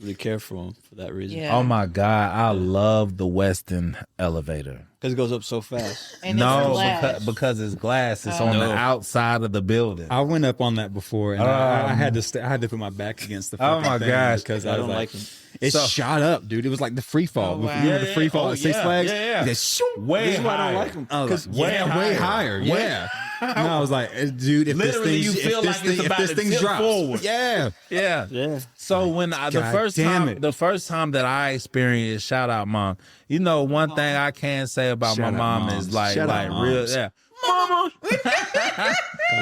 D: really care for them for that reason.
B: Yeah.
A: Oh my God, I love the Westin elevator.
D: Because it goes up so fast.
B: And it's
A: No,
B: glass.
A: because it's glass. It's
B: Oh.
A: on the
D: No.
A: outside of the building.
C: I went up on that before, and I had to I had to put my back against the.
A: Oh
C: Fucking
A: my
C: thing
A: gosh.
C: because
D: I
C: I
D: don't
C: was
D: like
C: like,
D: them.
C: it
A: So-
C: shot up, dude. It was like the free fall.
B: Oh, wow.
C: You remember the free fall
A: Oh,
C: at Six
A: yeah.
C: Flags?
A: Yeah, yeah.
C: It just
A: Way
D: This is why I don't
A: higher.
D: like them.
C: I was like,
A: Way
C: way
A: higher.
C: higher.
A: Way-
C: Yeah. No, I was like, dude, if
A: Literally,
C: this
A: you
C: thing,
A: feel
C: if this
A: like it's
C: thing,
A: about
C: if this
A: to
C: thing
A: tip
C: drops,
A: forward.
C: yeah.
A: Yeah.
D: Yeah.
A: So when the
C: God
A: first
C: damn
A: time,
C: it.
A: the first time that I experienced, shout out mom. You know, one thing I can say about
C: Shout
A: my
C: out
A: mom
C: moms.
A: is like
C: Shout out
A: real,
C: moms.
A: yeah, mama,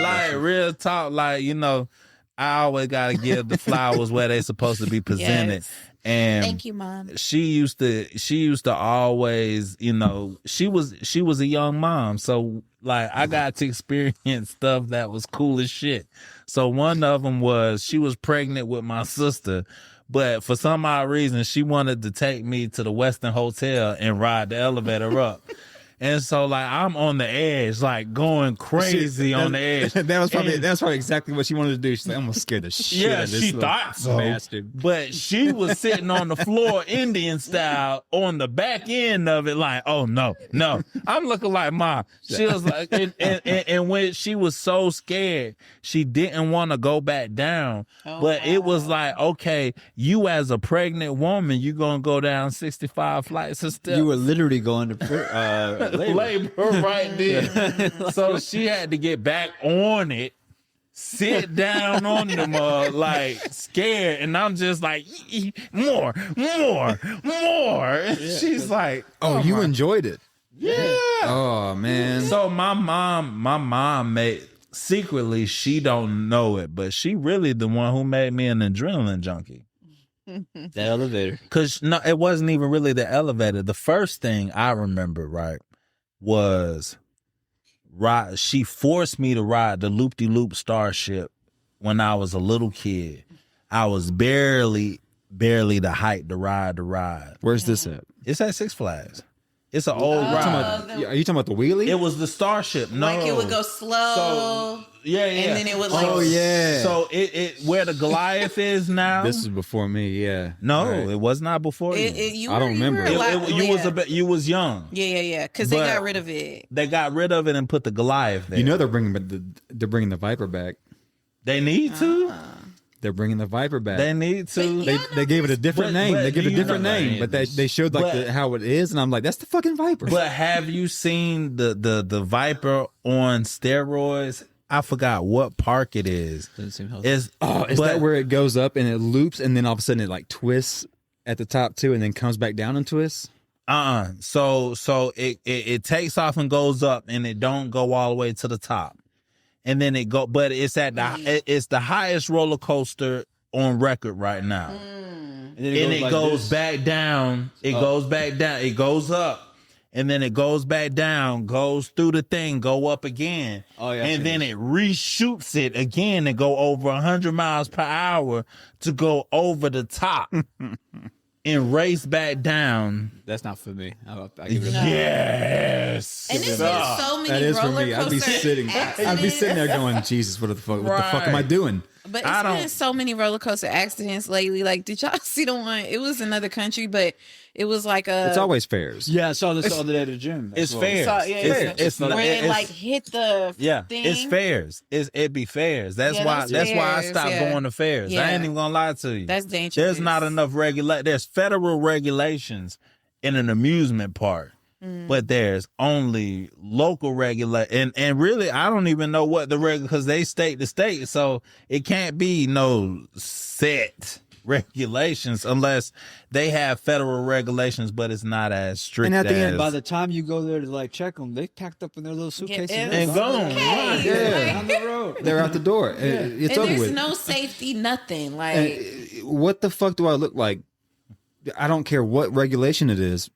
A: like real talk. Like you know, I always gotta give the flowers where they supposed to be presented.
B: Yes.
A: And
B: Thank you, Mom.
A: she used to always, you know, she was a young mom, so like I got to experience stuff that was cool as shit. So one of them was she was pregnant with my sister, but for some odd reason she wanted to take me to the Westin Hotel and ride the elevator up. And so like I'm on the edge, like going crazy on the edge.
C: That was probably
A: And-
C: exactly what she wanted to do. She's like, I'm gonna scare the shit
A: Yeah,
C: out of this
A: she
C: little
A: thought so.
C: bastard.
A: But she was sitting on the floor Indian style on the back end of it like, oh no. I'm looking like Ma. She was like, and when she was so scared, she didn't want to go back down.
B: Oh,
A: but it was
B: wow.
A: like, okay, you as a pregnant woman, you gonna go down 65 flights of steps.
D: You were literally going to
A: labor right there. So she had to get back on it, sit down on the mug, like scared, and I'm just like, more. She's like,
C: Oh, you enjoyed it?
A: yeah.
C: Oh man.
A: So my mom made secretly, she don't know it, but she really the one who made me an adrenaline junkie.
D: The elevator.
A: Cause no, it wasn't even really the elevator. The first thing I remember, right, was she forced me to ride the loop-de-loop Starship when I was a little kid. I was barely the height to ride the ride.
C: Where's this at?
A: It's at Six Flags. It's an old
C: Are
A: ride.
C: you talking about the wheelie?
A: It was the Starship. No,
B: Like it would go slow.
A: So, yeah.
B: And then it would like.
C: Oh yeah.
A: So it where the Goliath is now.
C: This is before me. Yeah.
A: no,
C: All right.
A: it was not before you.
C: I don't remember.
A: You was young.
B: Yeah. Because they
A: But-
B: got rid of it.
A: They got rid of it and put the Goliath there.
C: You know they're bringing the Viper back.
A: they need to.
C: They're bringing the Viper back.
A: They need to.
C: They gave it a different name.
A: but
C: They gave it a
A: you
C: different
A: know-
C: name, but they showed like
A: But-
C: how it is, and I'm like, that's the fucking Viper.
A: But have you seen the Viper on steroids? I forgot what park it is.
D: Doesn't seem healthy.
C: is that where it goes up and it loops, and then all of a sudden it like twists at the top too, and then comes back down and twists?
A: So it takes off and goes up, and it don't go all the way to the top, and then it go. But it's at it's the highest roller coaster on record right now,
D: and
A: it goes back down. It goes back down. It goes up, and then it goes back down. Goes through the thing, go up again, and then it reshoots it again and go over 100 miles per hour to go over the top. And race back down.
D: That's not for me. I'll give it a
A: Yes.
B: And there's been so many
C: That is for
B: roller
C: me.
B: coaster
C: I'd be sitting there going, Jesus, what the fuck am I doing?
B: But it's been so many roller coaster accidents lately. Like, did y'all see the one? It was another country, but it was like a.
C: It's always fairs.
D: Yeah, I saw this the other day at the gym.
A: It's fair.
B: It's where it like hit the thing.
A: It's fairs. It be fairs. That's why I stopped going to fairs. I ain't even gonna lie to you.
B: That's dangerous.
A: There's not enough there's federal regulations in an amusement park. But there's only local and really I don't even know what the because they state to state, so it can't be no set regulations unless they have federal regulations, but it's not as strict.
C: And at the end,
D: by the time you go there to like check them, they packed up in their little suitcases
A: and gone.
C: Yeah.
D: on the road.
C: They're out the door. It's
B: and
C: over
B: there's
C: with.
B: no safety, nothing. Like,
C: And what the fuck do I look like? I don't care what regulation it is.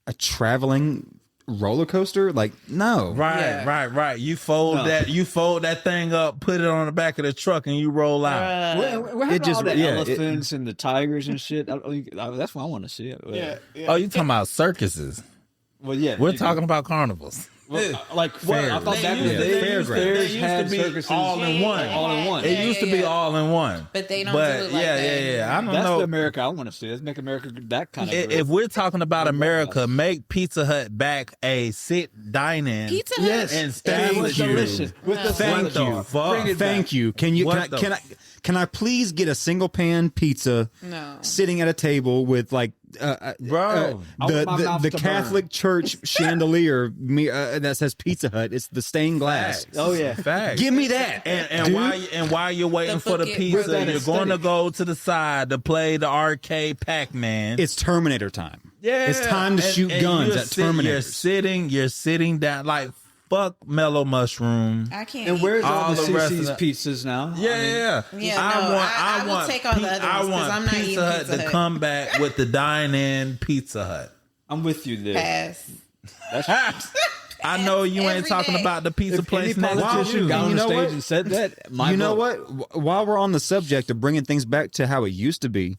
C: A traveling roller coaster? Like, no.
A: Right. You fold that thing up, put it on the back of the truck, and you roll out.
D: What all the elephants and the tigers and shit? That's what I want to see.
A: Oh, you talking about circuses?
D: Well, yeah.
A: We're talking about carnivals.
D: Like what? I thought back in the day, fairs had circuses
A: all in one.
D: All in one.
A: It used to be all in one.
B: But they don't do it like that.
A: Yeah. I don't
D: That's
A: know.
D: the America I want to see. Let's make America that kind of.
A: If we're talking about America, make Pizza Hut back a dine-in.
B: Pizza Hut?
A: Yes, and
C: Thank
A: with
C: you.
A: delicious.
D: With the
C: Thank you.
A: Fuck.
C: Thank you. Can I please get a single pan pizza
B: No.
C: sitting at a table with like
A: Bro,
C: the Catholic Church chandelier that says Pizza Hut? It's the stained glass.
D: Oh yeah.
A: Facts.
C: Give me that.
A: And while you're waiting for the
B: bucket
A: pizza,
B: with
A: you're going to go to the side to play the arcade Pac-Man.
C: It's Terminator time.
A: Yeah,
C: It's time to shoot guns at Terminator.
A: You're sitting down like fuck Mellow Mushroom.
B: I can't.
D: And
B: eat
D: where's
A: all
D: all the
A: the rest of
D: CC's
A: the-
D: pizzas now?
A: Yeah.
B: I will take on the other
A: I
B: ones 'cause
A: want
B: I'm not eating
A: Pizza Hut
B: Pizza
A: to
B: Hut.
A: come back with the dine-in Pizza Hut.
D: I'm with you there.
B: Pass.
A: I know you ain't
B: Every
A: talking
B: day.
A: about the pizza
D: If
A: place
D: any
A: next to
D: politician
A: you.
D: got on
C: You
D: the
C: know
D: stage
C: what?
D: and said that, my
C: You know
D: vote.
C: what? While we're on the subject of bringing things back to how it used to be,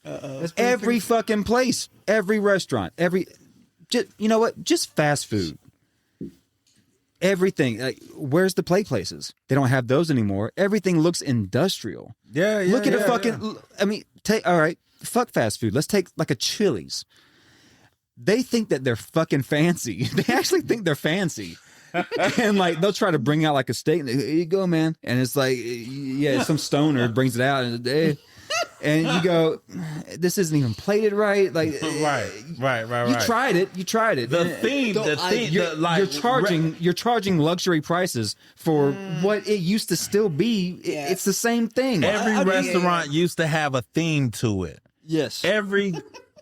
C: every fucking place, every restaurant, you know what? Just fast food. Everything. Like, where's the play places? They don't have those anymore. Everything looks industrial.
A: Yeah.
C: Look at a fucking. I mean, all right. Fuck fast food. Let's take like a Chili's. They think that they're fucking fancy. They actually think they're fancy. And like they'll try to bring out like a steak. Here you go, man. And it's like, yeah, some stoner brings it out, and you go, this isn't even plated right. Like,
A: Right.
C: You tried it.
A: The theme,
C: You're charging luxury prices for what it used to still be. It's the same thing.
A: Every restaurant used to have a theme to it.
D: Yes.
A: Every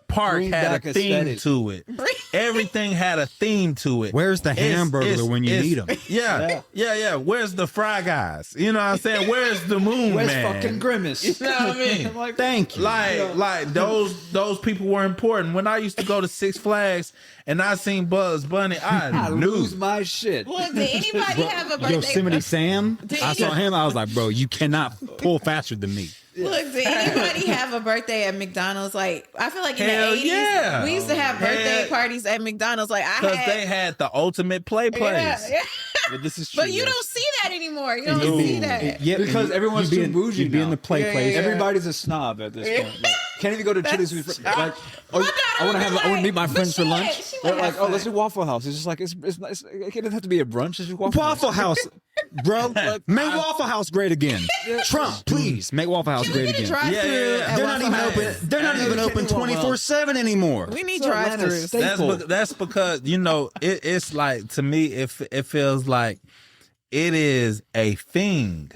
A: park
D: Bring
A: had
D: back
A: a theme
D: aesthetic.
A: to it. Everything had a theme to it.
C: Where's the hamburger when you need them?
A: Yeah. Where's the Fry Guys? You know what I'm saying? Where's the Moon
D: Where's
A: Man?
D: fucking Grimace?
A: You know what I mean?
D: Like,
C: Thank you.
A: Like those people were important. When I used to go to Six Flags and I seen Bugs Bunny, I knew.
D: lose my shit.
B: Well, did anybody have a birthday?
C: Yosemite Sam, I saw him. I was like, bro, you cannot pull faster than me.
B: Look, did anybody have a birthday at McDonald's? Like, I feel like in
A: Hell
B: the 80s,
A: yeah.
B: we used to have birthday
A: Hell-
B: parties at McDonald's. Like, I
A: Because
B: had.
A: they had the ultimate play place.
B: Yeah.
D: But this is true.
B: But you
D: yes.
B: don't see that anymore. You don't
C: You'd be-
B: see that.
C: Yeah,
D: Because
C: you'd
D: everyone's
C: be
D: too
C: in-
D: bougie
C: You'd be
D: now.
C: in the play
B: Yeah,
C: place.
B: yeah.
D: Everybody's a snob at this point. Like, can't even go to Chili's. With, like, oh,
B: My daughter
D: I want to
B: would be
D: I want to meet my
B: like,
D: friends for
B: but
D: lunch.
B: she
D: They're
B: would
D: like,
B: have
D: oh, let's
B: fun.
D: do Waffle House. It's just like it doesn't have to be a brunch. It's just Waffle House.
C: Waffle House, bro. Make Waffle House great again. Trump, please make Waffle House
B: Can we
C: great
B: get a
C: again.
B: drive-through
A: Yeah, yeah, yeah.
B: at
C: They're not
B: Waffle
C: even
B: House?
C: open. They're not even open 24/7 anymore.
B: We need
D: It's Atlanta's
B: drive-throughs.
D: staple.
A: That's because it's like, to me, it feels like it is a thing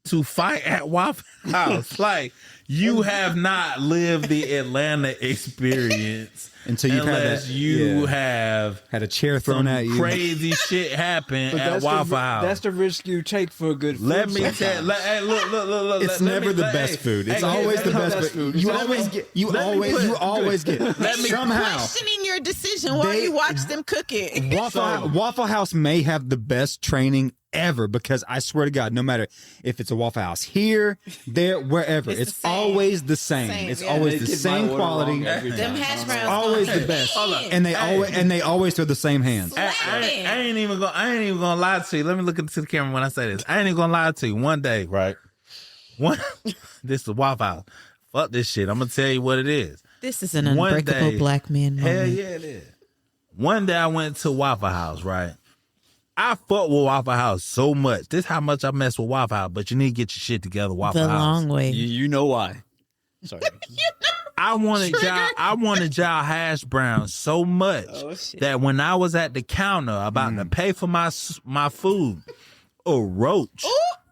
A: to fight at Waffle House. Like, you have not lived the Atlanta experience
C: Until you've had
A: unless
C: that-
A: you
C: yeah.
A: have
C: Had a chair thrown
A: some
C: at you.
A: crazy shit happen
D: But
A: at Waffle House.
D: That's the risk you take for a good food.
A: Let me
D: sometimes.
A: tell. Hey, look.
C: It's
A: let
C: never
A: me-
C: the
A: let-
C: best
A: hey,
C: food. It's
A: hey,
C: always
A: hey,
C: the
A: hey,
C: best food. You
A: let me
C: always
A: put-
C: get. You
A: let me
C: always.
A: put-
C: You always get.
A: Let me-
C: Somehow.
B: Questioning your decision while
C: They-
B: you watch them cook it.
C: Waffle House may have the best training ever, because I swear to God, no matter if it's a Waffle House here, there, wherever,
B: It's
C: it's
B: the same.
C: always the same.
B: Same,
C: It's
B: yeah.
C: always
D: They
C: the
D: get my
C: same
D: order
C: quality.
D: wrong every
B: Them
D: time.
B: hash browns
C: Always
B: gonna
C: the best.
B: spin.
C: And they always throw the same hands.
A: I ain't even gonna lie to you. Let me look into the camera when I say this. I ain't even gonna lie to you. One day, right? This is Waffle House. Fuck this shit. I'm gonna tell you what it is.
B: This is an
A: One
B: unbreakable
A: day-
B: black man moment.
A: Hell yeah, it is. One day I went to Waffle House, right? I fuck with Waffle House so much. This how much I mess with Waffle House, but you need to get your shit together, Waffle
B: The
A: House.
B: long way.
D: You know why? Sorry.
A: I wanted y'all hash browns so much that when I was at the counter about to pay for my food, a roach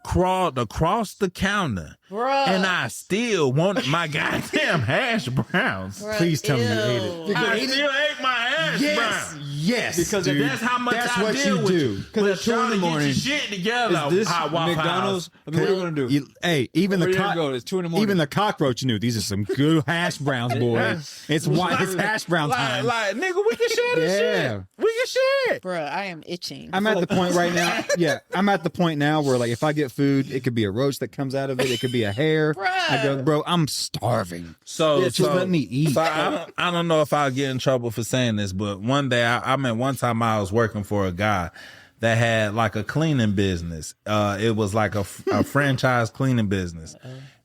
A: crawled across the counter,
B: Bruh.
A: and I still wanted my goddamn hash browns.
B: Bruh,
C: Please tell me you ate it.
A: I still ate my hash browns.
C: Yes,
D: Because
C: dude.
A: That's how much
C: That's
A: I
C: what
A: deal
C: you
A: with
C: do.
A: you.
D: Because
A: But
D: at 2 in
A: y'all
D: the
A: to
D: morning,
A: get your shit together.
D: Is this
A: Waffle
D: McDonald's?
A: House.
D: I mean, what are we gonna do?
C: Hey, even
D: Where
C: the
D: you gonna go? It's 2 in the morning.
C: even the cockroach knew these are some good hash browns, boy. It's white. It's hash brown time.
A: Like, nigga, we can share this
C: Yeah.
A: shit. We can share it.
B: Bruh, I am itching.
C: I'm at the point right now. Yeah, I'm at the point now where, like, if I get food, it could be a roach that comes out of it. It could be a hair. I go, bro, I'm starving.
A: So,
C: Just let me eat.
A: So I don't know if I'll get in trouble for saying this, but one day, one time I was working for a guy that had like a cleaning business. It was like a franchise cleaning business.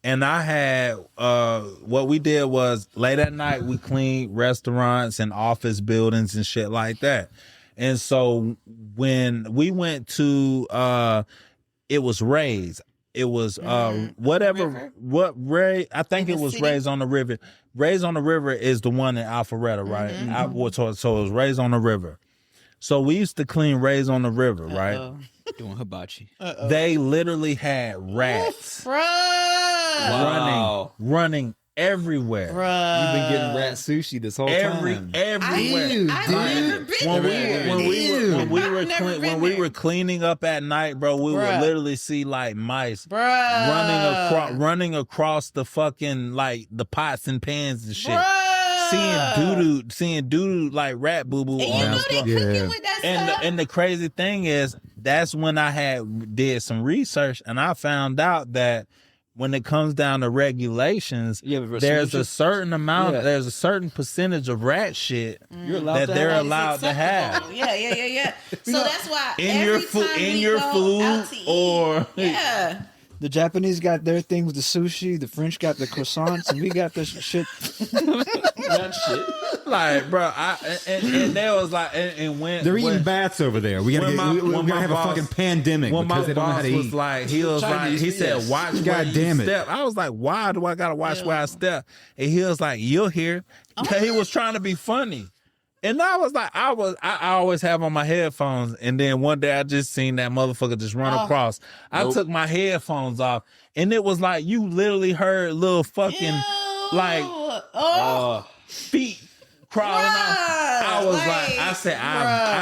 A: And I had, what we did was late at night, we cleaned restaurants and office buildings and shit like that. And so when we went to, it was Ray's. It was whatever what Ray. I think it was
B: city?
A: Ray's on the River. Ray's on the River is the one in Alpharetta, right? So it was Ray's on the River. So we used to clean Ray's on the River, right?
D: doing hibachi.
A: They literally had rats
B: Bruh.
A: running everywhere.
B: Bruh.
C: You've been getting rat sushi this whole time.
A: Everywhere.
B: I've never been
A: When
B: there.
A: when we were cleaning up at night, bro, we would
B: Bruh.
A: literally see like mice
B: Bruh.
A: running across the fucking like the pots and pans and shit.
B: Bruh.
A: Seeing doo like rat boo boo
B: And you
A: on
B: know
A: the
B: they
A: floor.
B: cooking with that stuff.
A: And the crazy thing is, that's when I did some research, and I found out that when it comes down to regulations,
D: Yeah, but
A: there's a
D: research-
A: certain amount,
D: Yeah.
A: there's a certain percentage of rat shit
D: You're allowed
A: that they're
D: have.
A: allowed to have
B: Yeah. So that's why
A: in your
B: every
A: food,
B: time
A: in
B: we
A: your
B: go
A: food,
B: out to eat,
A: or
B: yeah.
D: The Japanese got their thing with the sushi. The French got the croissants, and we got this shit. That shit.
A: like, bro. And they was like, and when
C: They're eating
A: when,
C: bats over there. We gotta
A: when my-
C: we
A: when
C: gotta
A: my
C: have
A: boss-
C: a fucking pandemic
A: when
C: because
A: my
C: they don't know how
A: boss
C: to
A: was
C: eat.
A: like, he was like,
D: Chinese,
A: he said,
D: yes.
A: watch
C: God
A: where you
C: damn it.
A: step. I was like, why do I gotta watch where I step? And he was like, you'll hear. He was trying to be funny. And I was like, I always have on my headphones. And then one day I just seen that motherfucker just run across. I took my headphones off, and it was like you literally heard little fucking like feet crawling off. I was like, I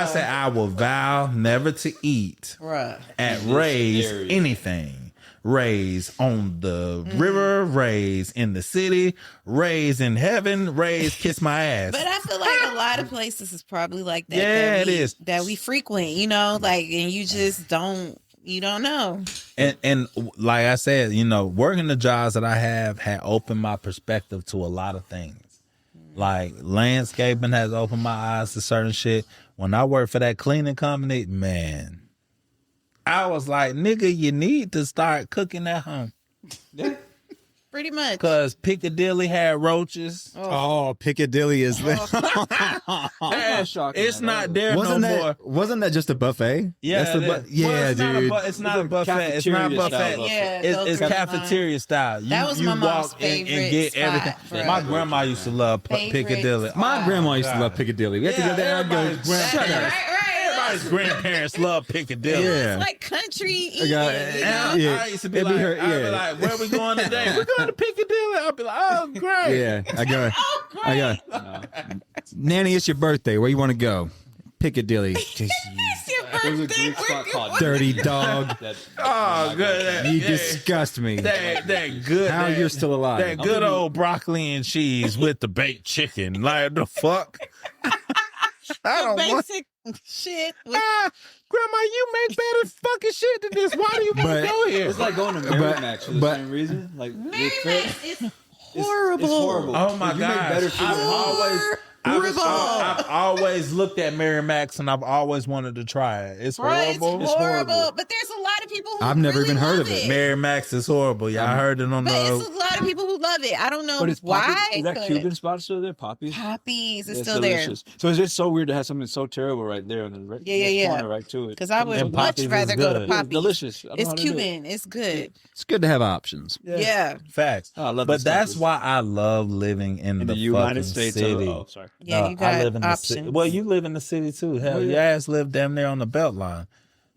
A: said, I will vow never to eat
B: Bruh.
A: at Ray's
D: area.
A: anything. Ray's on the river, Ray's in the city, Ray's in heaven, Ray's kiss my ass.
B: But I feel like a lot of places is probably like that.
A: Yeah,
B: that
A: it is.
B: that we frequent, you know, like, and you just don't You don't know.
A: And like I said, you know, working the jobs that I have had opened my perspective to a lot of things. Like landscaping has opened my eyes to certain shit. When I worked for that cleaning company, man, I was like, nigga, you need to start cooking at home.
B: Pretty much.
A: Because Piccadilly had roaches.
C: Oh, Piccadilly is there.
A: It's not there no more.
C: Wasn't that just a buffet?
A: Yeah,
C: That's the dude.
A: It's not a buffet. It's not a buffet.
B: Yeah,
A: It's
B: cafeteria
A: cafeteria style.
B: That was my mom's
A: walk
B: favorite
A: and get
B: spot
A: everything.
B: forever.
A: My grandma used to love Piccadilly.
C: My grandma used to love Piccadilly. We had to go there and go. Shut up.
A: Everybody's grandparents love Piccadilly.
C: Yeah.
B: It's like country eating.
A: I used to be like, I'd be like, where we going today? We're going to Piccadilly. I'll be like, oh, great.
C: Yeah, I go.
B: Great.
C: Nanny, it's your birthday. Where you want to go? Piccadilly.
B: It's your
D: There's a
B: birthday.
D: Greek spot called
C: Dirty dog.
A: Oh, good.
C: You disgust me.
A: That good.
C: How you're still alive?
A: That good old broccoli and cheese with the baked chicken. Like, the fuck? I don't want...
B: Basic shit.
A: Grandma, you make better fucking shit than this. Why do you want to go here?
D: It's like going to Miramax for the same reason. Like
B: Miramax is horrible.
D: It's horrible.
A: Oh my
D: You
A: god!
D: make better food
A: I've always looked at Miramax and I've always wanted to try it. It's horrible.
B: It's horrible. But there's a lot of people who
C: I've never
B: really
C: even heard
B: love
C: of it.
A: Miramax is horrible. Yeah, I heard it on
B: But it's
A: the.
B: a lot of people who love it. I don't know
D: But it's
B: why.
D: Poppy. Is that Cuban spot still there? Poppies?
B: Poppies is
D: It's
B: still
D: delicious. So it's just so weird to have something so terrible right there on the corner right to it.
B: Because I would
A: And
B: much
A: Poppies is
B: rather go to
A: good.
B: Poppies.
D: Delicious. I don't know
B: It's
D: how to do it.
B: Cuban. It's good.
C: It's good to have options.
B: Yeah.
A: Facts.
D: Oh, I love
A: But
D: this
A: that's
D: stuff.
A: why I love living in
D: In
A: the
D: the United
A: fucking
D: States.
A: city.
D: Oh, sorry.
B: Yeah,
A: No,
B: you got
A: I live in the
B: options.
A: city. Well, you live in the city too. Hell,
D: Oh, yeah.
A: your ass live damn near on the Beltline.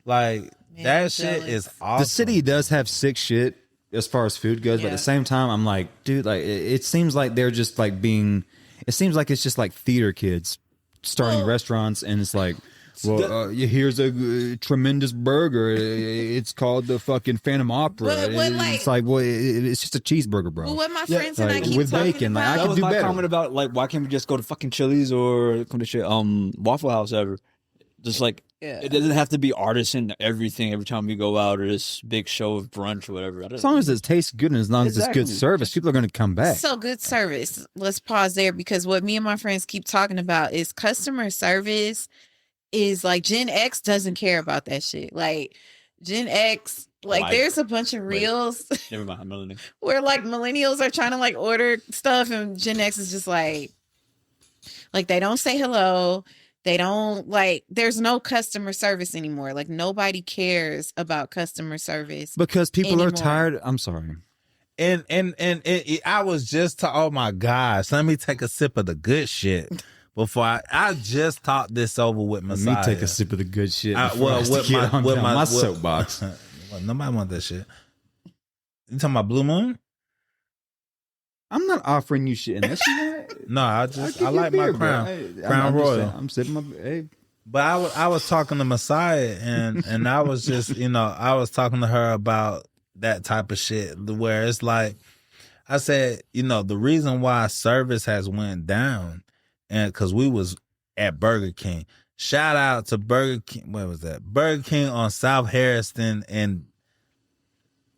A: Like
B: Man,
A: that
B: I'm
A: shit
B: jealous.
A: is awesome.
C: The city does have sick shit as far as food goes, but at
B: Yeah.
C: the same time, I'm like, dude, like it seems like they're just like being. It seems like it's just like theater kids starting restaurants, and it's like, well, here's a tremendous burger. It's called the fucking Phantom Opera.
B: But like-
C: It's like, well, it's just a cheeseburger, bro.
B: Well, what my
D: Yeah,
B: friends and I
C: like,
B: keep
C: with
B: talking
C: bacon, like, I
B: about.
C: could
D: That was
C: do
D: my
C: better.
D: comment about like why can't we just go to fucking Chili's or come to shit Waffle House ever? Just like
B: Yeah.
D: it doesn't have to be artisan everything every time we go out or this big show of brunch or whatever.
C: As long as it tastes good and as long as it's good
D: Exactly.
C: service, people are going to come back.
B: So good service. Let's pause there because what me and my friends keep talking about is customer service is like Gen X doesn't care about that shit. Like Gen X, like
D: Like-
B: there's a bunch of
D: Wait.
B: reels
D: Never mind, I'm millennial.
B: where like millennials are trying to like order stuff and Gen X is just like they don't say hello. They don't like there's no customer service anymore. Like nobody cares about customer service.
C: Because people are
B: anymore.
C: tired. I'm sorry.
A: And I was just oh my gosh, let me take a sip of the good shit before I just talked this over with
C: Let
A: Messiah.
C: me take a sip of the good shit.
A: I-
C: before I
A: with
C: get on down my
A: with-
C: soapbox.
A: Well, nobody want that shit. You talking about Blue Moon?
C: I'm not offering you shit unless you want.
A: No, I like my Crown. Crown Royal.
C: I'm sipping my. Hey,
A: But I was talking to Messiah and I was just, I was talking to her about that type of shit where it's like, I said, the reason why service has went down and cause we was at Burger King. Shout out to Burger King. Where was that? Burger King on South Harrison and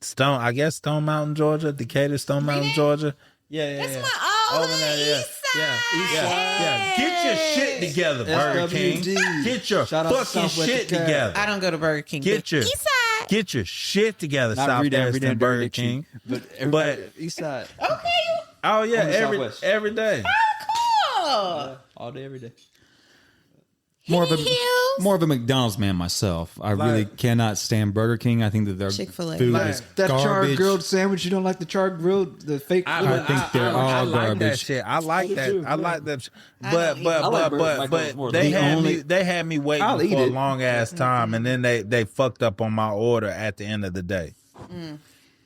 A: Stone Mountain, Georgia, Decatur, Stone Mountain, Georgia. Yeah.
B: That's
A: yeah.
B: my
A: Over there, yeah. Get your shit together, Burger King.
D: SWD.
A: Get your
D: Shout out to
A: fucking
D: Southwest
A: shit
D: Decatur.
A: together.
B: I don't go to Burger King.
A: Get
B: but
A: your
B: Eastside.
A: Get your shit together,
D: Not
A: South
D: every day,
A: Harrison Burger King. But
D: East Side.
B: Okay.
A: oh yeah,
D: On the Southwest.
A: every day.
B: Cool.
D: All day, every day.
C: more of
B: Hills.
C: a McDonald's man myself. I really cannot stand Burger King. I think that their
B: Chick-fil-A.
C: food
A: Like,
C: is
D: That
C: garbage.
D: charred grilled sandwich, you don't like the charred grilled, the fake.
C: I think they're all
A: I like that
C: garbage.
A: shit. I like that.
D: too,
A: I like that.
B: I
A: But
B: don't
A: but
B: eat-
D: I like
A: but
D: Burger
A: but
D: McDonald's
A: but
D: more
A: they
C: than-
A: had
C: The
A: me
C: only-
A: they had me waiting
C: I'll eat
A: for a
C: it.
A: long ass time, and then they fucked up on my order at the end of the day.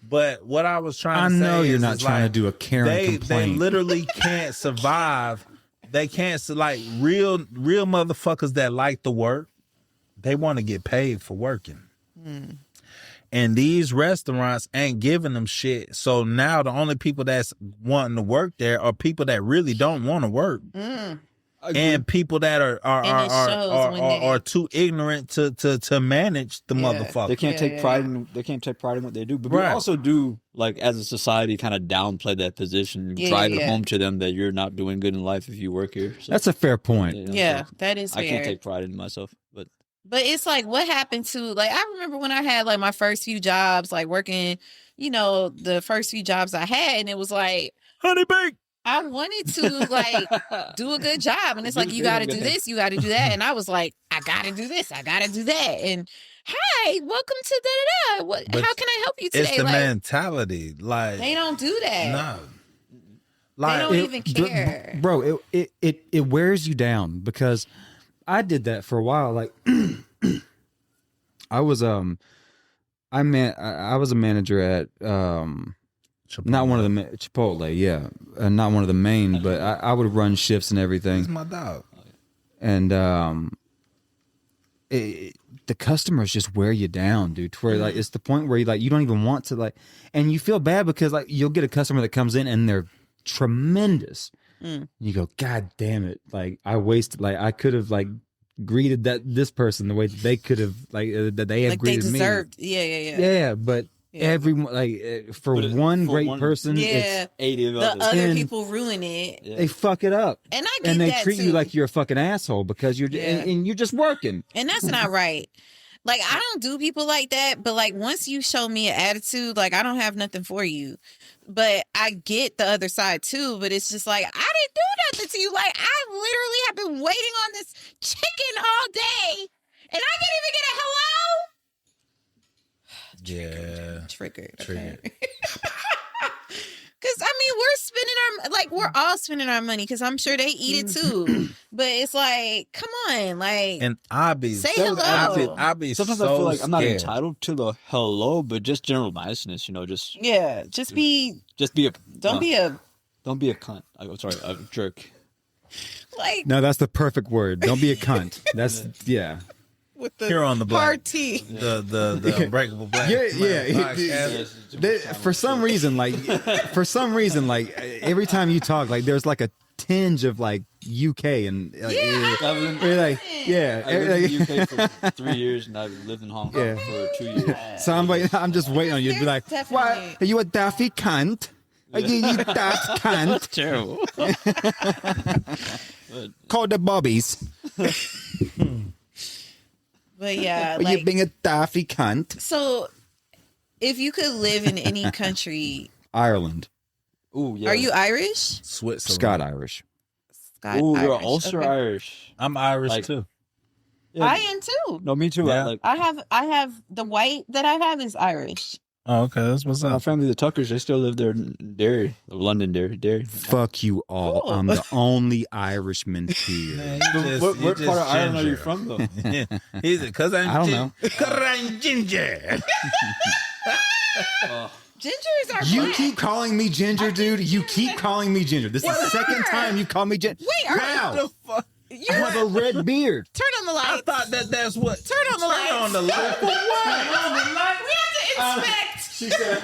A: But what I was trying
C: I
A: to say
C: know you're
A: is,
C: not
A: is
C: trying
A: like,
C: to do a Karen
A: they
C: complaint.
A: literally can't survive. They can't like real motherfuckers that like to work. They want to get paid for working. And these restaurants ain't giving them shit. So now the only people that's wanting to work there are people that really don't want to work. and people that
B: And it shows when they-
A: are too ignorant to manage the motherfucker.
D: They can't take
B: yeah.
D: pride in what they do. But we
A: Right.
D: also do, like, as a society, kind of downplay that position, drive it home to them that you're not doing good in life if you work here. So,
C: That's a fair point.
D: you know,
B: Yeah,
D: so
B: that is fair.
D: I can't take pride in myself, but
B: But it's like, what happened to, like, I remember when I had like my first few jobs, like working, you know, the first few jobs I had, and it was like,
A: Honey bake.
B: I wanted to like do a good job, and it's like, you got to do this, you got to do that, and I was like, I got to do this, I got to do that, and hi, welcome to da da da. What?
A: But
B: How can I help you today?
A: It's the
B: like,
A: mentality. Like
B: they don't do that.
A: no.
B: They
A: Like
B: don't even care.
C: Bro, it wears you down because I did that for a while. Like I was I was a manager at not one of the Chipotle, yeah, not one of the main, but I would run shifts and
A: he's
C: everything,
A: my dog.
C: and the customers just wear you down, dude. To where like it's the point where you don't even want to like, and you feel bad because like you'll get a customer that comes in and they're tremendous. You go, God damn it! Like I wasted, like I could have like greeted this person the way that they could have that they have
B: Like they
C: greeted me.
B: deserved. Yeah.
C: Yeah, but
B: Yeah.
C: everyone like for
D: But
C: one
D: for
C: great
D: one-
C: person,
B: Yeah.
D: 80 of
B: The
D: others.
B: other
C: And-
B: people ruin it.
D: Yeah.
C: they fuck it up.
B: And I get
C: And they
B: that
C: treat
B: too.
C: you like you're a fucking asshole because you're
B: Yeah.
C: and you're just working.
B: And that's not right. Like, I don't do people like that, but like once you show me an attitude, like I don't have nothing for you. But I get the other side too, but it's just like, I didn't do nothing to you. Like, I literally have been waiting on this chicken all day, and I can't even get a hello.
A: Yeah.
B: Triggered.
A: Triggered.
B: Because I mean, we're spending we're all spending our money because I'm sure they eat it too. But it's like, come on, like,
A: And I be
B: Say
A: so-
B: hello.
A: I be
D: Sometimes
A: so
D: I feel like I'm not
A: scared.
D: entitled to the hello, but just general niceness, just
B: yeah, just be,
D: be a
B: don't be a,
D: don't be a cunt. I'm sorry, a jerk.
B: like,
C: No, that's the perfect word. Don't be a cunt. That's yeah.
B: with the
A: Here on the black.
B: hard T.
A: The Unbreakable Black.
C: Yeah,
A: Man
C: yeah.
A: podcast.
C: For some reason, like every time you talk, like there's like a tinge of like UK and like, you're like yeah.
D: I lived in the UK for 3 years, and I've lived in Hong Kong
C: Yeah.
D: for 2 years.
C: So I'm just waiting on you to be like,
B: There's
C: what?
B: definitely-
C: Are you a daffy cunt? Are you daft cunt?
D: Terrible.
C: Call the bobbies.
B: But yeah,
C: Are you
B: like,
C: being a daffy cunt?
B: so if you could live in any country,
C: Ireland,
D: Ooh, yeah.
B: are you Irish?
A: Switzerland.
C: Scott Irish.
B: Scott
D: Ooh, you're
B: Irish.
D: also
B: Okay.
D: Irish.
A: I'm Irish
D: Like-
A: too.
D: Yeah.
B: I am too.
D: No, me too.
A: Yeah.
B: I have the white that I have is Irish.
A: Oh, okay. That's what's
D: My
A: up.
D: family, the Tuckers, they still live there in Derry, London, Derry.
C: Fuck you all.
B: Cool.
C: I'm the only Irishman here.
A: Man,
D: What part of Ireland are you from, though?
A: He's because
C: I don't know.
A: Because I'm ginger.
B: Gingers are
C: You
B: black.
C: keep calling me Ginger, dude. You keep calling me Ginger. This is the second time you call me Ginger.
B: Wait, are
C: How?
A: The fuck?
C: I have a red beard.
B: Turn on the
A: I
B: lights.
A: thought that's what.
B: Turn on the lights.
A: Turn on the light. For what?
B: We have to inspect.
C: She said.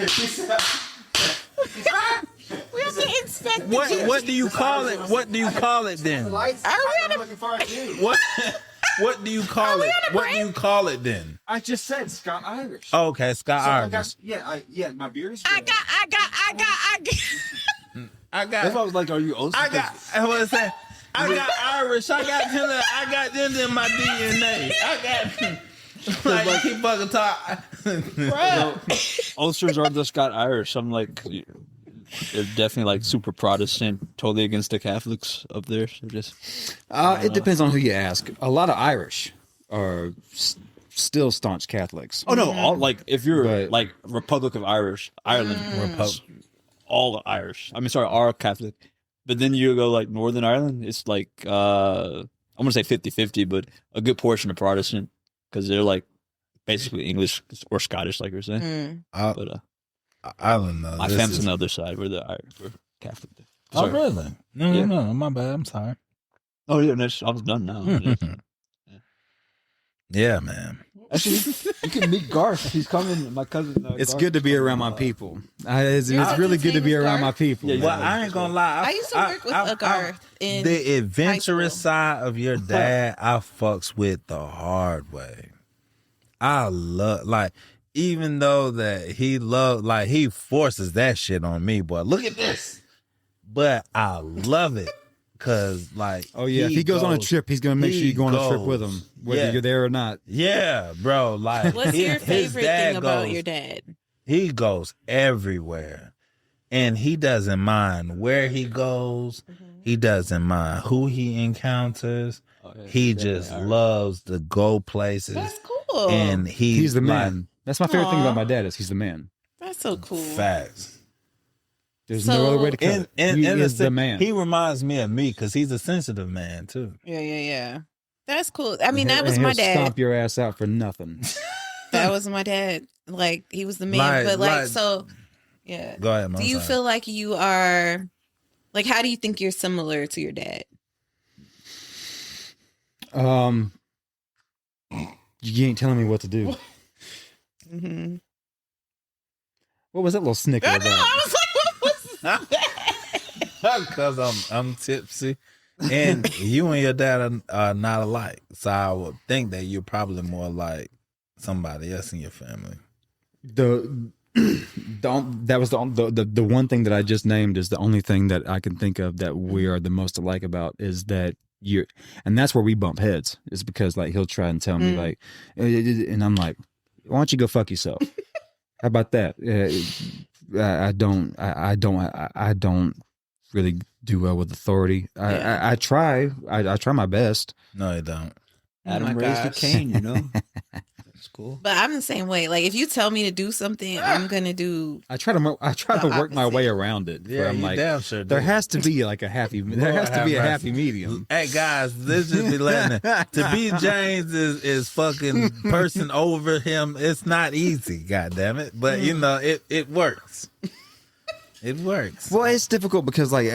B: We have to inspect. the
A: What?
B: ginger.
A: What do you call it? What do you call it then?
C: Lights.
B: Are we on a-
C: looking for it too.
A: What? What do you call it? What do you call it then?
C: I just said Scott Irish.
A: Oh, okay, Scott
C: So I
A: Irish.
C: got, yeah, my beard is
B: I
C: red.
B: got.
D: That's why I was like, are you also?
A: I got. I was saying. I got Irish. I got them in my DNA. I got. Like keep fucking talk.
D: Ulsters are the Scott Irish. I'm like, they're definitely like super Protestant, totally against the Catholics up there. They're just
C: It depends on who you ask. A lot of Irish are still staunch Catholics.
D: oh no, all like if you're
C: But-
D: like Republic of Irish, Ireland, all Irish. I mean, sorry, are Catholic. But then you go like Northern Ireland, it's like I'm gonna say 50-50, but a good portion of Protestant because they're like basically English or Scottish, like you're saying. But
A: Ireland. Though,
D: my
A: this
D: family's
A: is-
D: on the other side. We're we're Catholic.
A: Oh
D: Sorry.
A: really? No,
D: Yeah.
A: no, my bad. I'm sorry.
D: Oh yeah, no, I was done now.
A: Yeah, man.
D: Actually, you can meet Garth. He's coming. My cousin.
C: It's
D: Garth
C: good to be
D: is
C: around
D: coming,
C: my people. It's really
B: cousin's
C: good to
B: name
C: be
B: is
C: around my
B: Garth?
C: people.
D: Yeah,
A: Well, I ain't gonna lie.
B: I used to work with a Garth in
A: the adventurous
B: high
A: side of your dad. I fucks with the hard way. I love like even though that he he forces that shit on me, boy. Look at this. But I love it. Cause like
C: Oh yeah, if he goes on a trip, he's gonna make sure you go on a trip with him, whether you're there or not.
A: Yeah, bro. Like,
B: What's your
A: his
B: favorite
A: dad
B: thing about
A: goes-
B: your dad?
A: He goes everywhere, and he doesn't mind where he goes. He doesn't mind who he encounters.
D: Oh, yeah,
A: He
D: he's
A: just
D: definitely
A: loves to go places,
B: That's cool.
A: and
C: He's the man. That's my favorite thing
B: Aw.
C: about my dad is he's the man.
B: That's so cool.
A: Facts.
C: There's
B: So-
C: no other way to cut it.
A: And
C: He
A: in
C: is the man.
A: He reminds me of me because he's a sensitive man too.
B: Yeah. That's cool. I mean, that
C: And
B: was
C: he'll
B: my dad.
C: Stomp your ass out for nothing.
B: That was my dad. Like, he was the man.
A: Like-
B: but
A: like-
B: so, yeah.
A: Go ahead, man.
B: Do you feel like you are, like, how do you think you're similar to your dad?
C: You ain't telling me what to do.
B: Mm-hmm.
C: What was that little snicker
B: I
C: about?
B: know. I was like, what was that?
A: Because I'm tipsy, and you and your dad are not alike. So I would think that you're probably more like somebody else in your family.
C: That was the one thing that I just named is the only thing that I can think of that we are the most alike about is that and that's where we bump heads is because like he'll try and tell me like, and I'm like, why don't you go fuck yourself? How about that? I don't really do well with authority. I try my best.
A: No, you don't.
D: Adam
B: Oh my
D: raised a
B: gosh.
D: Cain, you know. That's cool.
B: But I'm the same way. Like, if you tell me to do something, I'm going to do.
C: I try to work my way around it.
A: Yeah,
C: where I'm
A: you
C: like,
A: damn sure do.
C: there has to be like a happy. There has to be a happy medium.
A: Hey guys, this just be letting it. To be James is fucking person over him. It's not easy, goddamn it. But you know, it works. It works.
C: Well, it's difficult because like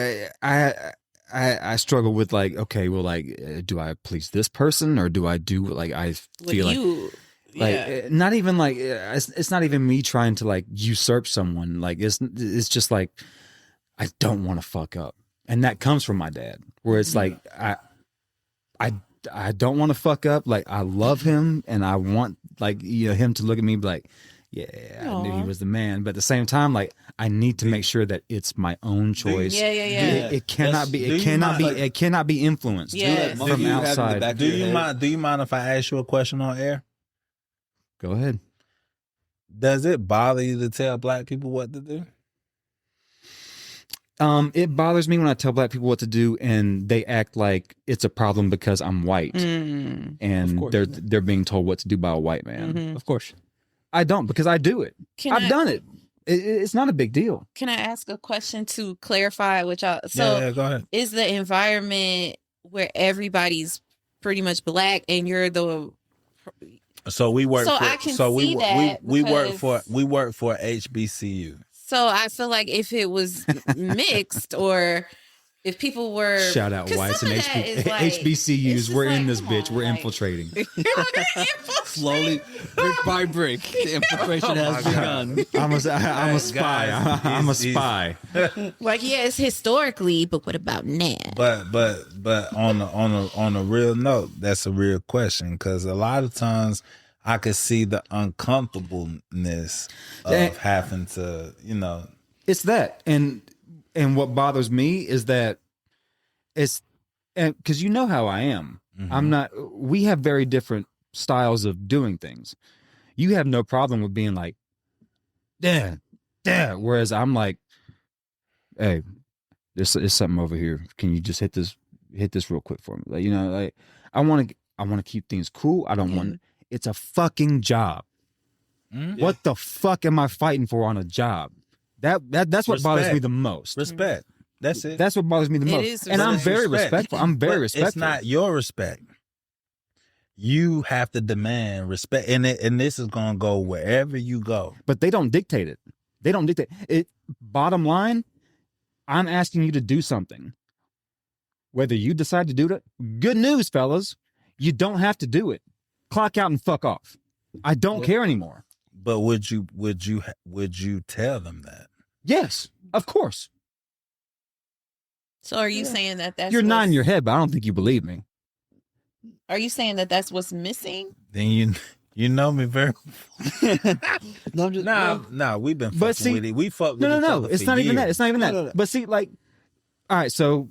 C: I struggle with like, okay, well, like, do I please this person or do I do like I feel like
B: you. Yeah.
C: not even like it's not even me trying to like usurp someone. Like it's just like I don't want to fuck up, and that comes from my dad. Where it's like I don't want to fuck up. Like I love him, and I want like him to look at me and be like, yeah, I knew he was the man. But at the same time, like I need to make sure that it's my own choice.
B: Yeah.
C: It cannot be.
A: Do
C: It
A: you
C: cannot
A: mind,
C: be.
A: like-
C: it cannot be influenced
B: Yes.
C: from
D: You have in the
C: outside.
D: back of
A: Do
D: your
A: you
D: head.
A: mind? Do you mind if I ask you a question on air?
C: Go ahead.
A: Does it bother you to tell black people what to do?
C: It bothers me when I tell black people what to do and they act like it's a problem because I'm white
B: Mm.
C: and
D: Of course.
C: they're being told what to do by a white man.
B: Mhm.
D: Of course.
C: I don't because I do it. I've done it. It's not a big deal.
B: Can I ask a question to clarify?
A: Yeah, go ahead.
B: Is the environment where everybody's pretty much black and you're the
A: So we work.
B: So
A: for,
B: I can
A: so we,
B: see that
A: we work
B: because-
A: for HBCU.
B: so I feel like if it was mixed or if people were
C: Shout out
B: 'cause
C: whites
B: some
C: and
B: of that is like-
C: HBCUs.
B: it's just
C: We're in
B: like,
C: this
B: come
C: bitch.
B: on,
C: We're
B: like-
C: infiltrating.
D: Slowly, brick by brick, the infiltration has begun.
C: I'm a spy.
A: guys,
C: I'm a
A: he's-
C: spy.
B: Like, yes, historically, but what about now?
A: But on a real note, that's a real question because a lot of times I could see the uncomfortableness of having to,
C: It's that, and what bothers me is that it's, and because you know how I am, I'm not. We have very different styles of doing things. You have no problem with being like, Dad. Whereas I'm like, hey, there's something over here. Can you just hit this real quick for me? Like, like I want to keep things cool. I don't want. It's a fucking job. What the fuck am I fighting for on a job? That's what bothers me the most.
A: respect. That's it.
C: That's what bothers me the
B: It
C: most.
B: is
C: And I'm
B: respect.
C: very respectful. I'm very
A: But
C: respectful.
A: It's not your respect. You have to demand respect, and this is gonna go wherever you go.
C: But they don't dictate it. They don't dictate it. Bottom line, I'm asking you to do something. Whether you decide to do it, good news, fellas. You don't have to do it. Clock out and fuck off. I don't care anymore.
A: But would you tell them that?
C: Yes, of course.
B: So are you saying that that's
C: You're
B: what's-
C: nodding your head, but I don't think you believe me.
B: Are you saying that that's what's missing?
A: Then you know me very.
D: No, I'm just
A: Nah, we've been
C: But
A: fucking
C: see-
A: with it. We fucked with
C: No.
A: each other
C: It's
A: for
C: not even that.
A: years.
C: It's not even that.
D: No.
C: But see, like, all right. So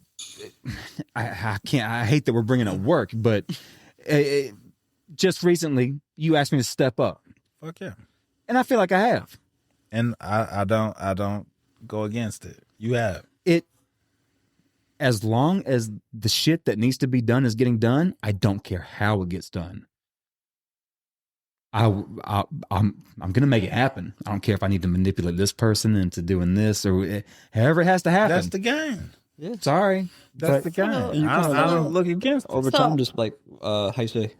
C: I can't. I hate that we're bringing up work, but just recently you asked me to step up,
A: Fuck yeah.
C: and I feel like I have.
A: And I don't go against it. You have.
C: It. As long as the shit that needs to be done is getting done, I don't care how it gets done. I'm gonna make it happen. I don't care if I need to manipulate this person into doing this or however it has to happen.
A: That's the game.
D: Yeah.
C: Sorry,
A: That's
C: but
A: the game.
D: You
A: I
D: kinda-
A: don't look against it.
D: Over
B: So-
D: time, just like how you say,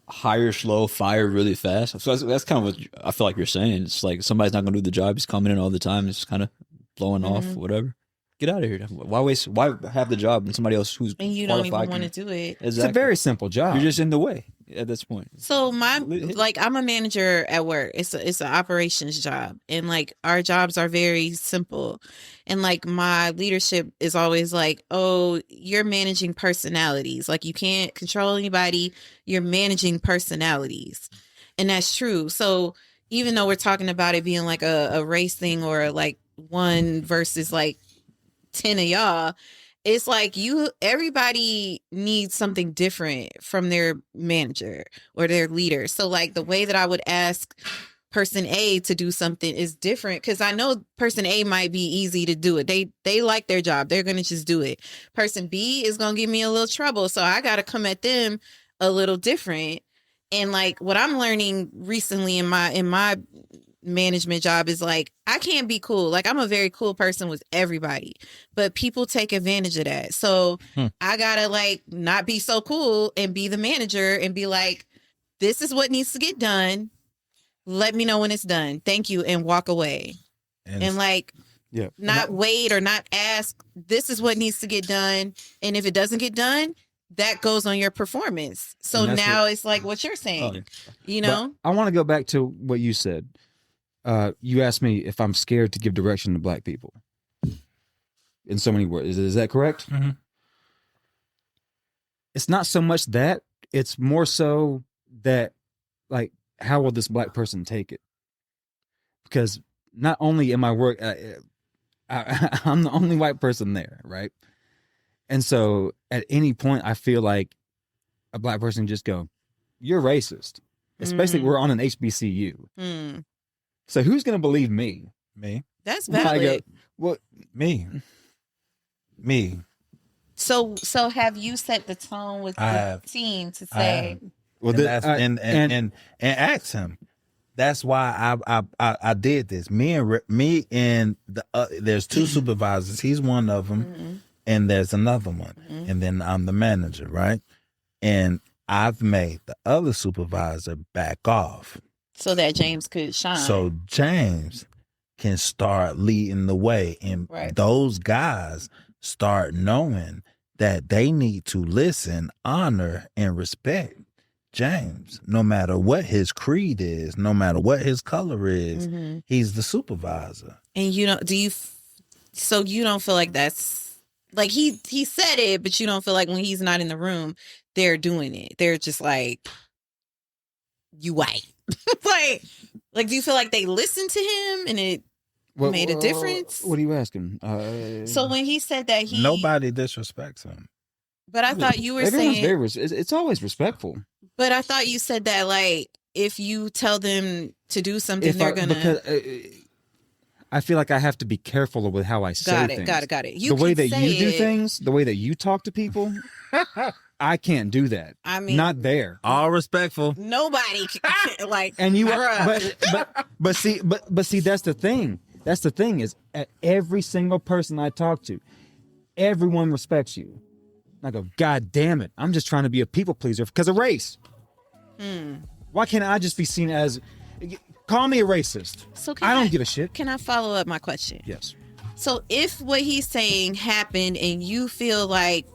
D: hire slow, fire really fast. So that's kind of what I feel like you're saying. It's like somebody's not going to do the job. He's coming in all the time. It's kind of blowing off, whatever. Get out of here. Why have the job and somebody else who's
B: And you don't even
D: qualified
B: want
D: can-
B: to do it.
C: it's
D: Exactly.
C: a very simple job.
D: You're just in the way at this point.
B: So I'm a manager at work. It's an operations job, and like our jobs are very simple, and like my leadership is always like, "Oh, you're managing personalities. Like you can't control anybody. You're managing personalities," and that's true. So even though we're talking about it being like a race thing or like one versus like 10 of y'all, it's like everybody needs something different from their manager or their leader. So like the way that I would ask person A to do something is different, because I know person A might be easy to do it. They like their job. They're going to just do it. Person B is going to give me a little trouble. So I got to come at them a little different. And like what I'm learning recently in my management job is like, I can't be cool. Like I'm a very cool person with everybody, but people take advantage of that. So I gotta like not be so cool and be the manager and be like, this is what needs to get done. Let me know when it's done. Thank you. And walk away. And like,
C: yeah.
B: not wait or not ask. This is what needs to get done. And if it doesn't get done, that goes on your performance. So
C: And that's
B: now it's like what you're saying, you know?
C: But I want to go back to what you said. You asked me if I'm scared to give direction to black people. In so many words, is that correct?
A: Mhm.
C: It's not so much that; it's more so that, like, how will this black person take it? Because not only am I I'm the only white person there, right? And so, at any point, I feel like a black person just go, "You're racist," especially we're on an HBCU.
B: Mm.
C: So who's going to believe me?
A: Me.
B: That's
C: I
B: valid.
C: go, well,
A: Me.
B: So have you set the tone with
A: I
B: the
A: have.
B: team to
A: I
B: say,
A: have.
C: well,
A: And ask him. That's why I did this. Me and the there's two supervisors. He's one of them, and there's another one, and then I'm the manager, right? And I've made the other supervisor back off,
B: so that James could shine?
A: so James can start leading the way, and
B: Right.
A: those guys start knowing that they need to listen, honor, and respect James, no matter what his creed is, no matter what his color is. He's the supervisor.
B: And you don't so you don't feel like that's like he said it, but you don't feel like when he's not in the room, they're doing it. They're just like, you white. like do you feel like they listened to him and it made a difference?
C: What are you asking?
B: So when he said that
A: Nobody disrespects him.
B: but I thought you were
C: everyone's
B: saying
C: very it's always respectful.
B: but I thought you said that like if you tell them to do something, they're gonna
C: because I feel like I have to be careful with how I say things.
B: Got it. You
C: the way
B: can
C: that
B: say
C: you do
B: it.
C: things, the way that you talk to people, I can't do that.
B: I mean,
C: not there.
A: All respectful.
B: nobody can, like
C: And you,
B: bruh.
C: but see, that's the thing. That's the thing is, at every single person I talk to, everyone respects you. And I go, God damn it! I'm just trying to be a people pleaser because of race. Why can't I just be seen as? Call me a racist.
B: So
C: I don't give a shit.
B: Can I follow up my question?
C: Yes.
B: So if what he's saying happened and you feel like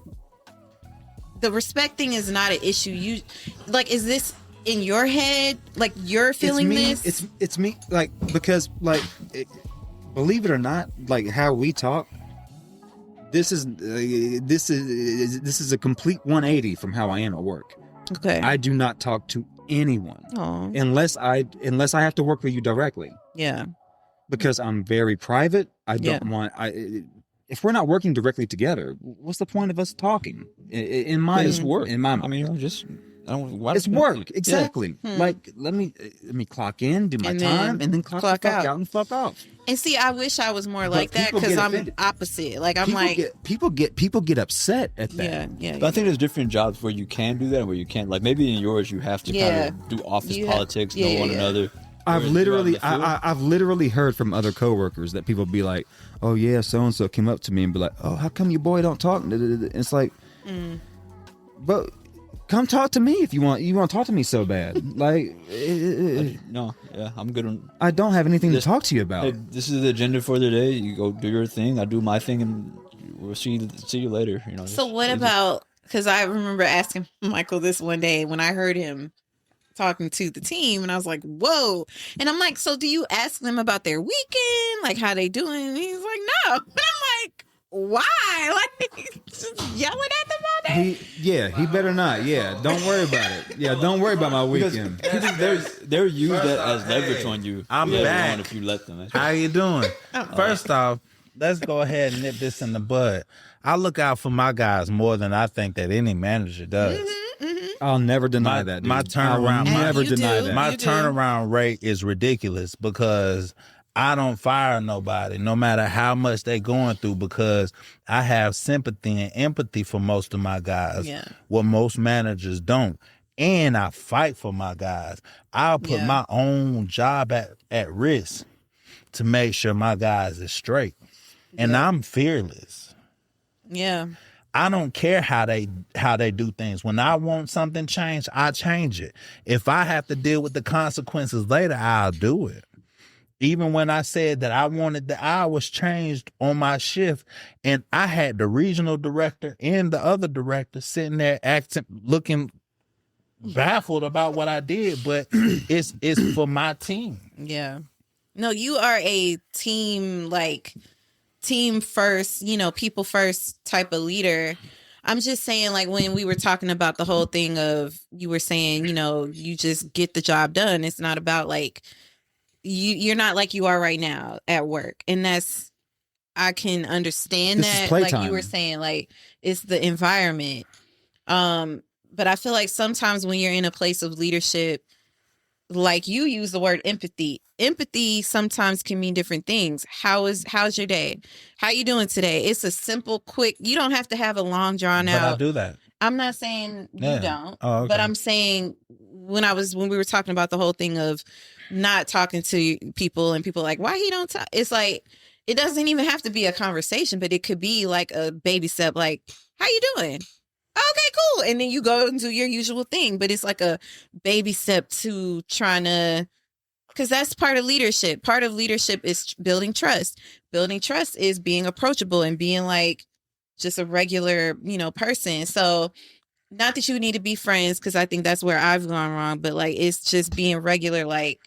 B: the respect thing is not an issue, you like, is this in your head, like you're feeling this?
C: It's me, like, because like believe it or not, like how we talk, this is a complete 180 from how I am at work.
B: Okay.
C: I do not talk to anyone
B: Oh.
C: unless I have to work with you directly.
B: Yeah.
C: Because I'm very private. I don't want if we're not working directly together, what's the point of us talking? In my
D: It's work.
C: In my
D: I mean, why
C: it's work, exactly.
B: Yeah.
C: Like let me clock in, do my
B: And
C: time,
B: then
C: and then clock the fuck out and fuck off.
B: And see, I wish I was more like that
C: people
B: because
C: get
B: I'm
C: offended.
B: opposite. Like I'm
C: People get upset at that.
B: yeah.
D: But I think there's different jobs where you can do that and where you can't. Like maybe in yours you have to kind of do office politics, know one another.
C: I've literally heard from other coworkers that people be like, "Oh yeah, so and so came up to me and be like, oh, how come your boy don't talk?" And it's like, but come talk to me if you want. You want to talk to me so bad. Like,
D: I'm good on.
C: I don't have anything to talk to you about.
D: Hey, this is the agenda for the day. You go do your thing. I do my thing, and we'll see you later. You know.
B: So what about? Because I remember asking Michael this one day when I heard him talking to the team, and I was like, "Whoa!" And I'm like, "So do you ask them about their weekend, like how they doing?" And he's like, "No." And I'm like, "Why?" Like just yelling at them all day.
C: He better not. Yeah, don't worry about it. Yeah, don't worry about my weekend.
D: They're used that as leverage on you.
A: I'm back.
D: If you let them.
A: How you doing? First off, let's go ahead and nip this in the bud. I look out for my guys more than I think that any manager does.
C: I'll never deny that. Dude.
A: My turnaround, my
B: You do.
A: turnaround rate is ridiculous because I don't fire nobody, no matter how much they going through, because I have sympathy and empathy for most of my guys.
B: Yeah.
A: What most managers don't. And I fight for my guys. I'll put my own job at risk to make sure my guys is straight. And I'm fearless.
B: Yeah.
A: I don't care how they do things. When I want something changed, I change it. If I have to deal with the consequences later, I'll do it. Even when I said that I wanted the hours changed on my shift, and I had the regional director and the other director sitting there looking baffled about what I did, but it's for my team.
B: Yeah. No, you are a team first, people first type of leader. I'm just saying, like, when we were talking about the whole thing of, you were saying, you just get the job done. It's not about like, you're not like you are right now at work. And I can understand that. Like you were saying, like, it's the environment. But I feel like sometimes when you're in a place of leadership, like you use the word empathy. Empathy sometimes can mean different things. How's your day? How you doing today? It's a simple, quick. You don't have to have a long drawn out.
A: But I do that.
B: I'm not saying you don't.
A: Oh, okay.
B: But I'm saying when we were talking about the whole thing of not talking to people and people like, why he don't talk? It's like, it doesn't even have to be a conversation, but it could be like a baby step, like, how you doing? Okay, cool. And then you go and do your usual thing, but it's like a baby step to trying to, because that's part of leadership. Part of leadership is building trust. Building trust is being approachable and being like just a regular, person. So not that you need to be friends, because I think that's where I've gone wrong, but like, it's just being regular, like,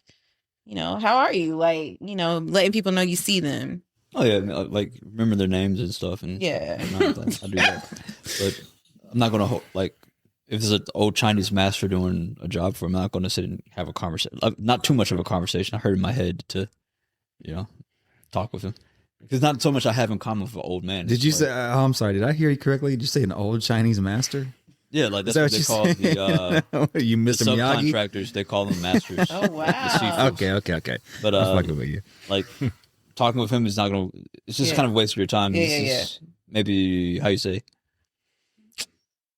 B: how are you? Like, letting people know you see them.
D: Oh yeah, like remember their names and stuff, and
B: Yeah.
D: I do that. But I'm not gonna like if there's an old Chinese master doing a job for him, I'm not gonna sit and have a conversation. Not too much of a conversation. I heard in my head to, talk with him. Because not so much I have in common with an old man.
C: Did you say? I'm sorry. Did I hear you correctly? Did you say an old Chinese master?
D: Yeah, like that's what they call the
C: you Mr. Miyagi?
D: subcontractors. They call them masters.
B: Oh, wow.
C: Okay.
D: But
C: I'm fucking with you.
D: like talking with him is not gonna. It's just kind of waste your time.
B: Yeah.
D: Maybe how you say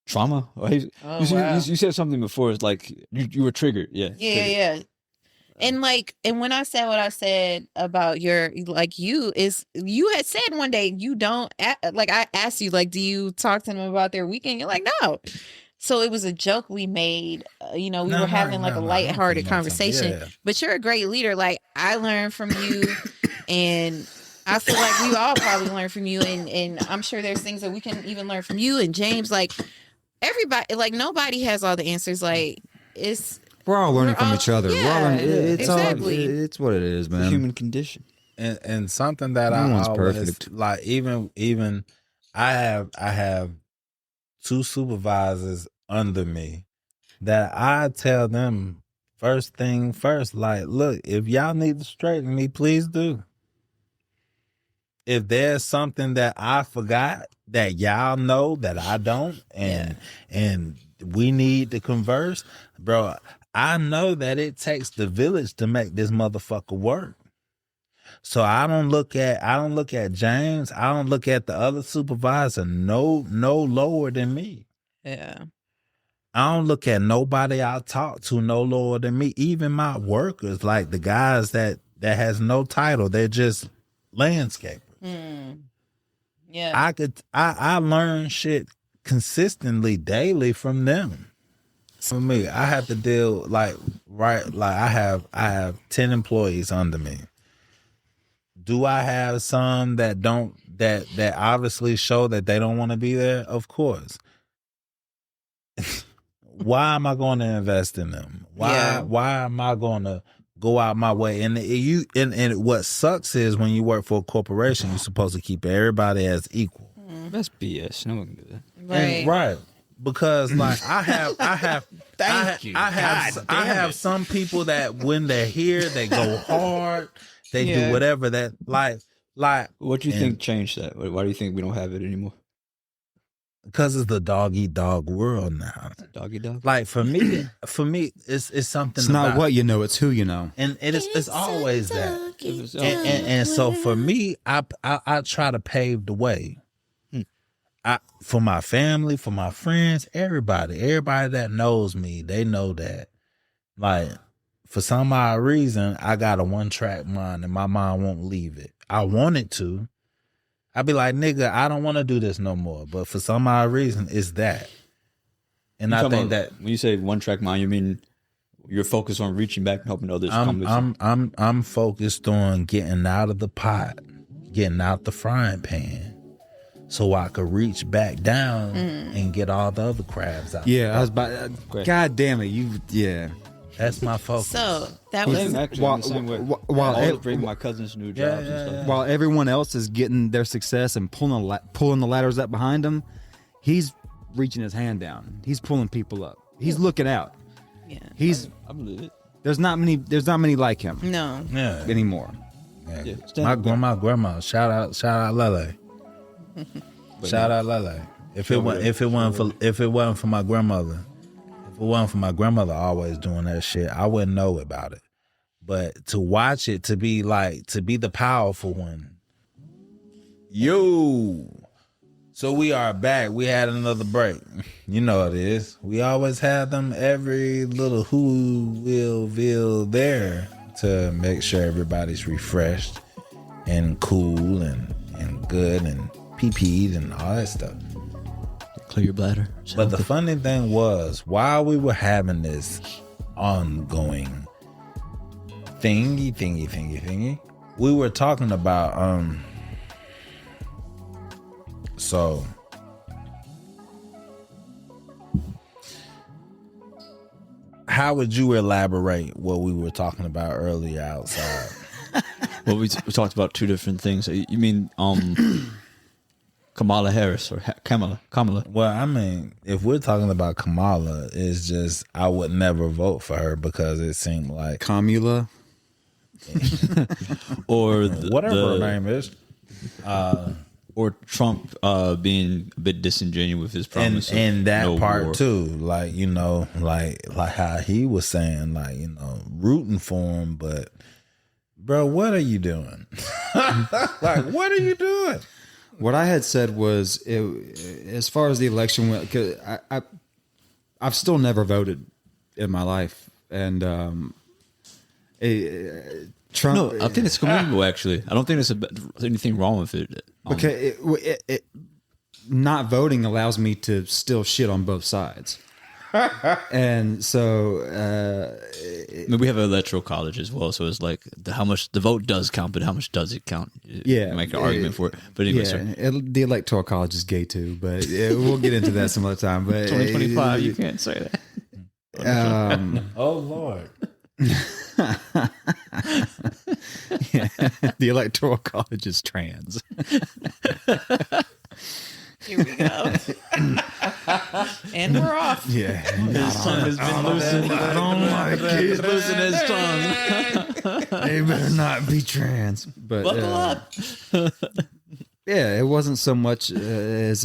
D: trauma. Or you said something before. It's like you were triggered. Yeah.
B: Yeah. And when I said what I said about you had said one day you don't, like, I asked you, like, do you talk to them about their weekend? You're like, no. So it was a joke we made. We were having a lighthearted conversation.
A: Yeah.
B: But you're a great leader. Like, I learned from you, and I feel like we all probably learn from you. And I'm sure there's things that we can even learn from you and James. Like, everybody, like, nobody has all the answers. Like,
C: We're all learning from
B: all-
C: each other. We're all
B: yeah,
C: learning. It's
B: exactly.
C: it's what it is,
D: The
C: man.
D: human condition.
A: And something that
C: No
A: I
C: one's
A: always
C: perfect.
A: like, even I have two supervisors under me that I tell them first thing first, like, look, if y'all need to straighten me, please do. If there's something that I forgot that y'all know that I don't, and we need to converse, bro, I know that it takes the village to make this motherfucker work. So I don't look at James, I don't look at the other supervisor no lower than me.
B: Yeah.
A: I don't look at nobody I talk to no lower than me. Even my workers, like the guys that has no title, they're just landscapers.
B: Yeah.
A: I learn shit consistently daily from them. For me, I have to deal like I have 10 employees under me. Do I have some that don't that obviously show that they don't want to be there? Of course. Why am I going to invest in them? Why am I going to go out my way? And what sucks is when you work for a corporation, you're supposed to keep everybody as equal.
D: That's BS. No one can do that.
B: Right.
A: Right. Because like I have some people that when they're here, they go hard, they do whatever that like
D: What do you think changed that? Why do you think we don't have it anymore?
A: because it's the dog eat dog world now.
D: Doggy dog.
A: Like for me, it's something.
C: It's not
A: about,
C: what you know; it's who you know.
A: and it's always that. And so for me, I try to pave the way. For my family, for my friends, everybody that knows me, they know that. Like, for some odd reason, I got a 1-track mind and my mind won't leave it. I want it to. I'd be like, nigga, I don't want to do this no more. But for some odd reason, it's that. And I think that
D: when you say 1-track mind, you mean you're focused on reaching back and helping others come with you?
A: I'm focused on getting out of the pot, getting out the frying pan, so I could reach back down and get all the other crabs out.
C: Yeah, I was about. God damn it,
A: That's my focus.
B: So that was
D: Same, actually, in the same way.
C: while
D: I always bring my cousins to new jobs and stuff.
C: while everyone else is getting their success and pulling the ladders up behind him, he's reaching his hand down. He's pulling people up. He's looking out.
B: yeah.
D: I believe it.
C: There's not many like him
B: No.
A: Yeah.
C: anymore.
D: Yeah,
A: My grandma. Shout out Lele. Shout out Lele. If it wasn't for my grandmother, always doing that shit, I wouldn't know about it. But to watch it, to be the powerful one. Yo. So we are back. We had another break. You know it is. We always have them every little who-will there to make sure everybody's refreshed and cool and good and pee-peed and all that stuff.
D: Clear your bladder.
A: But the funny thing was, while we were having this ongoing thingy, we were talking about so how would you elaborate what we were talking about earlier outside?
D: Well, we talked about two different things. You mean Kamala Harris or Kamala?
A: Well, I mean, if we're talking about Kamala, it's just I would never vote for her because it seemed like
C: Kamala,
D: or
A: whatever her name is,
D: or Trump being a bit disingenuous with his promise,
A: and that
D: no
A: part
D: war.
A: too, like like how he was saying, rooting for him, but bro, what are you doing? Like, what are you doing?
C: what I had said was, as far as the election went, 'cause I've still never voted in my life, and Trump.
D: No, I think it's commendable. Actually, I don't think there's anything wrong with it.
C: Okay, not voting allows me to still shit on both sides, and so
D: I mean, we have an electoral college as well, so it's like how much the vote does count, but how much does it count?
C: Yeah,
D: make an argument for it. But anyway,
C: the electoral college is gay too, but we'll get into that some other time. But
D: 2025, you can't say that.
A: Oh Lord.
C: Yeah, the electoral college is trans.
B: Here we go. And we're off.
C: Yeah,
D: His tongue has been loosened.
C: I don't like it.
D: He's loosened his tongue.
C: They better not be trans. But
B: Buckle up.
C: yeah, it wasn't so much as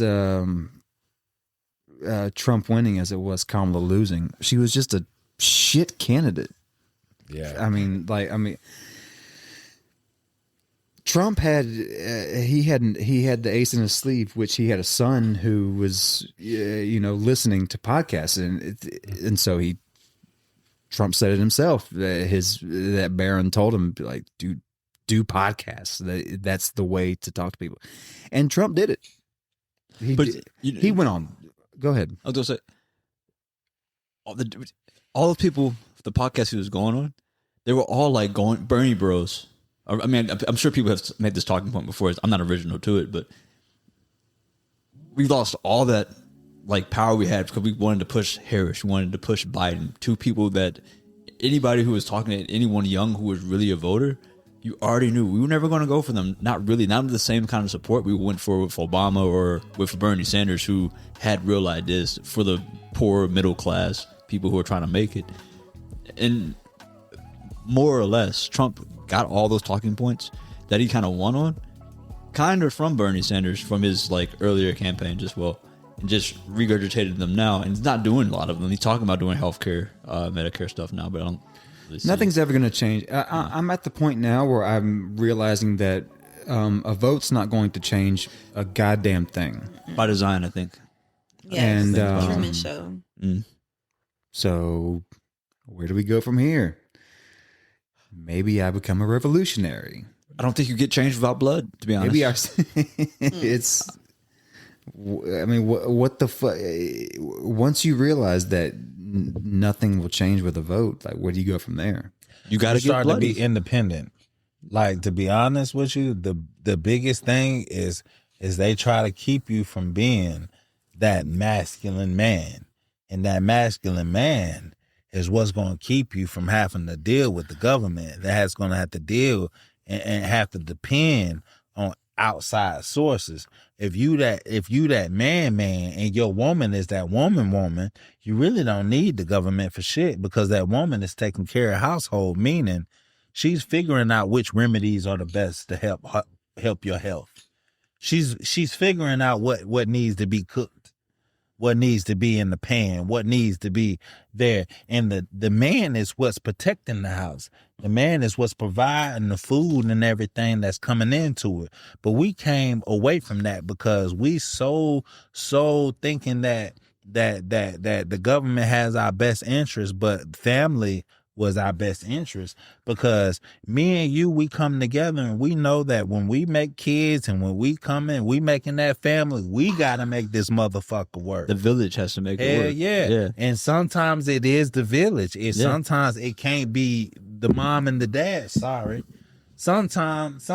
C: Trump winning as it was Kamala losing. She was just a shit candidate.
A: Yeah.
C: I mean, Trump had he had the ace in his sleeve, which he had a son who was listening to podcasts, and so Trump said it himself. That Barron told him, like, do podcasts. That's the way to talk to people, and Trump did it. He went on. Go ahead.
D: I was gonna say all the people, the podcast he was going on, they were all like Bernie Bros. I mean, I'm sure people have made this talking point before. I'm not original to it, but we lost all that like power we had because we wanted to push Harris, we wanted to push Biden. Two people that anybody who was talking to anyone young who was really a voter, you already knew we were never going to go for them. Not the same kind of support we went for with Obama or with Bernie Sanders, who had real ideas for the poor middle class people who are trying to make it. And more or less, Trump got all those talking points that he kind of won on, kind of from Bernie Sanders from his like earlier campaigns as well, and just regurgitated them now. And he's not doing a lot of them. He's talking about doing healthcare, Medicare stuff now, but I don't really see
C: Nothing's ever going to change. I'm at the point now where I'm realizing that a vote's not going to change a goddamn thing.
D: by design, I think.
B: Yes.
C: And,
B: Truman Show.
C: So where do we go from here? Maybe I become a revolutionary.
D: I don't think you get change without blood, to be honest.
C: Maybe it's. I mean, what the fuck? Once you realize that nothing will change with a vote, like where do you go from there?
D: You got to get
A: start to
D: bloody.
A: be independent. Like, to be honest with you, the biggest thing is they try to keep you from being that masculine man, and that masculine man is what's going to keep you from having to deal with the government. That's going to have to deal and have to depend on outside sources. If you that man and your woman is that woman, you really don't need the government for shit, because that woman is taking care of household, meaning she's figuring out which remedies are the best to help your health. She's figuring out what needs to be cooked, what needs to be in the pan, what needs to be there. And the man is what's protecting the house. The man is what's providing the food and everything that's coming into it. But we came away from that because we so thinking that the government has our best interest, but family was our best interest, because me and you, we come together and we know that when we make kids and when we come in, we making that family, we got to make this motherfucker work.
D: The village has to make it work.
A: Yeah. And sometimes it is the village. Sometimes it can't be the mom and the dad. Sorry. Sometimes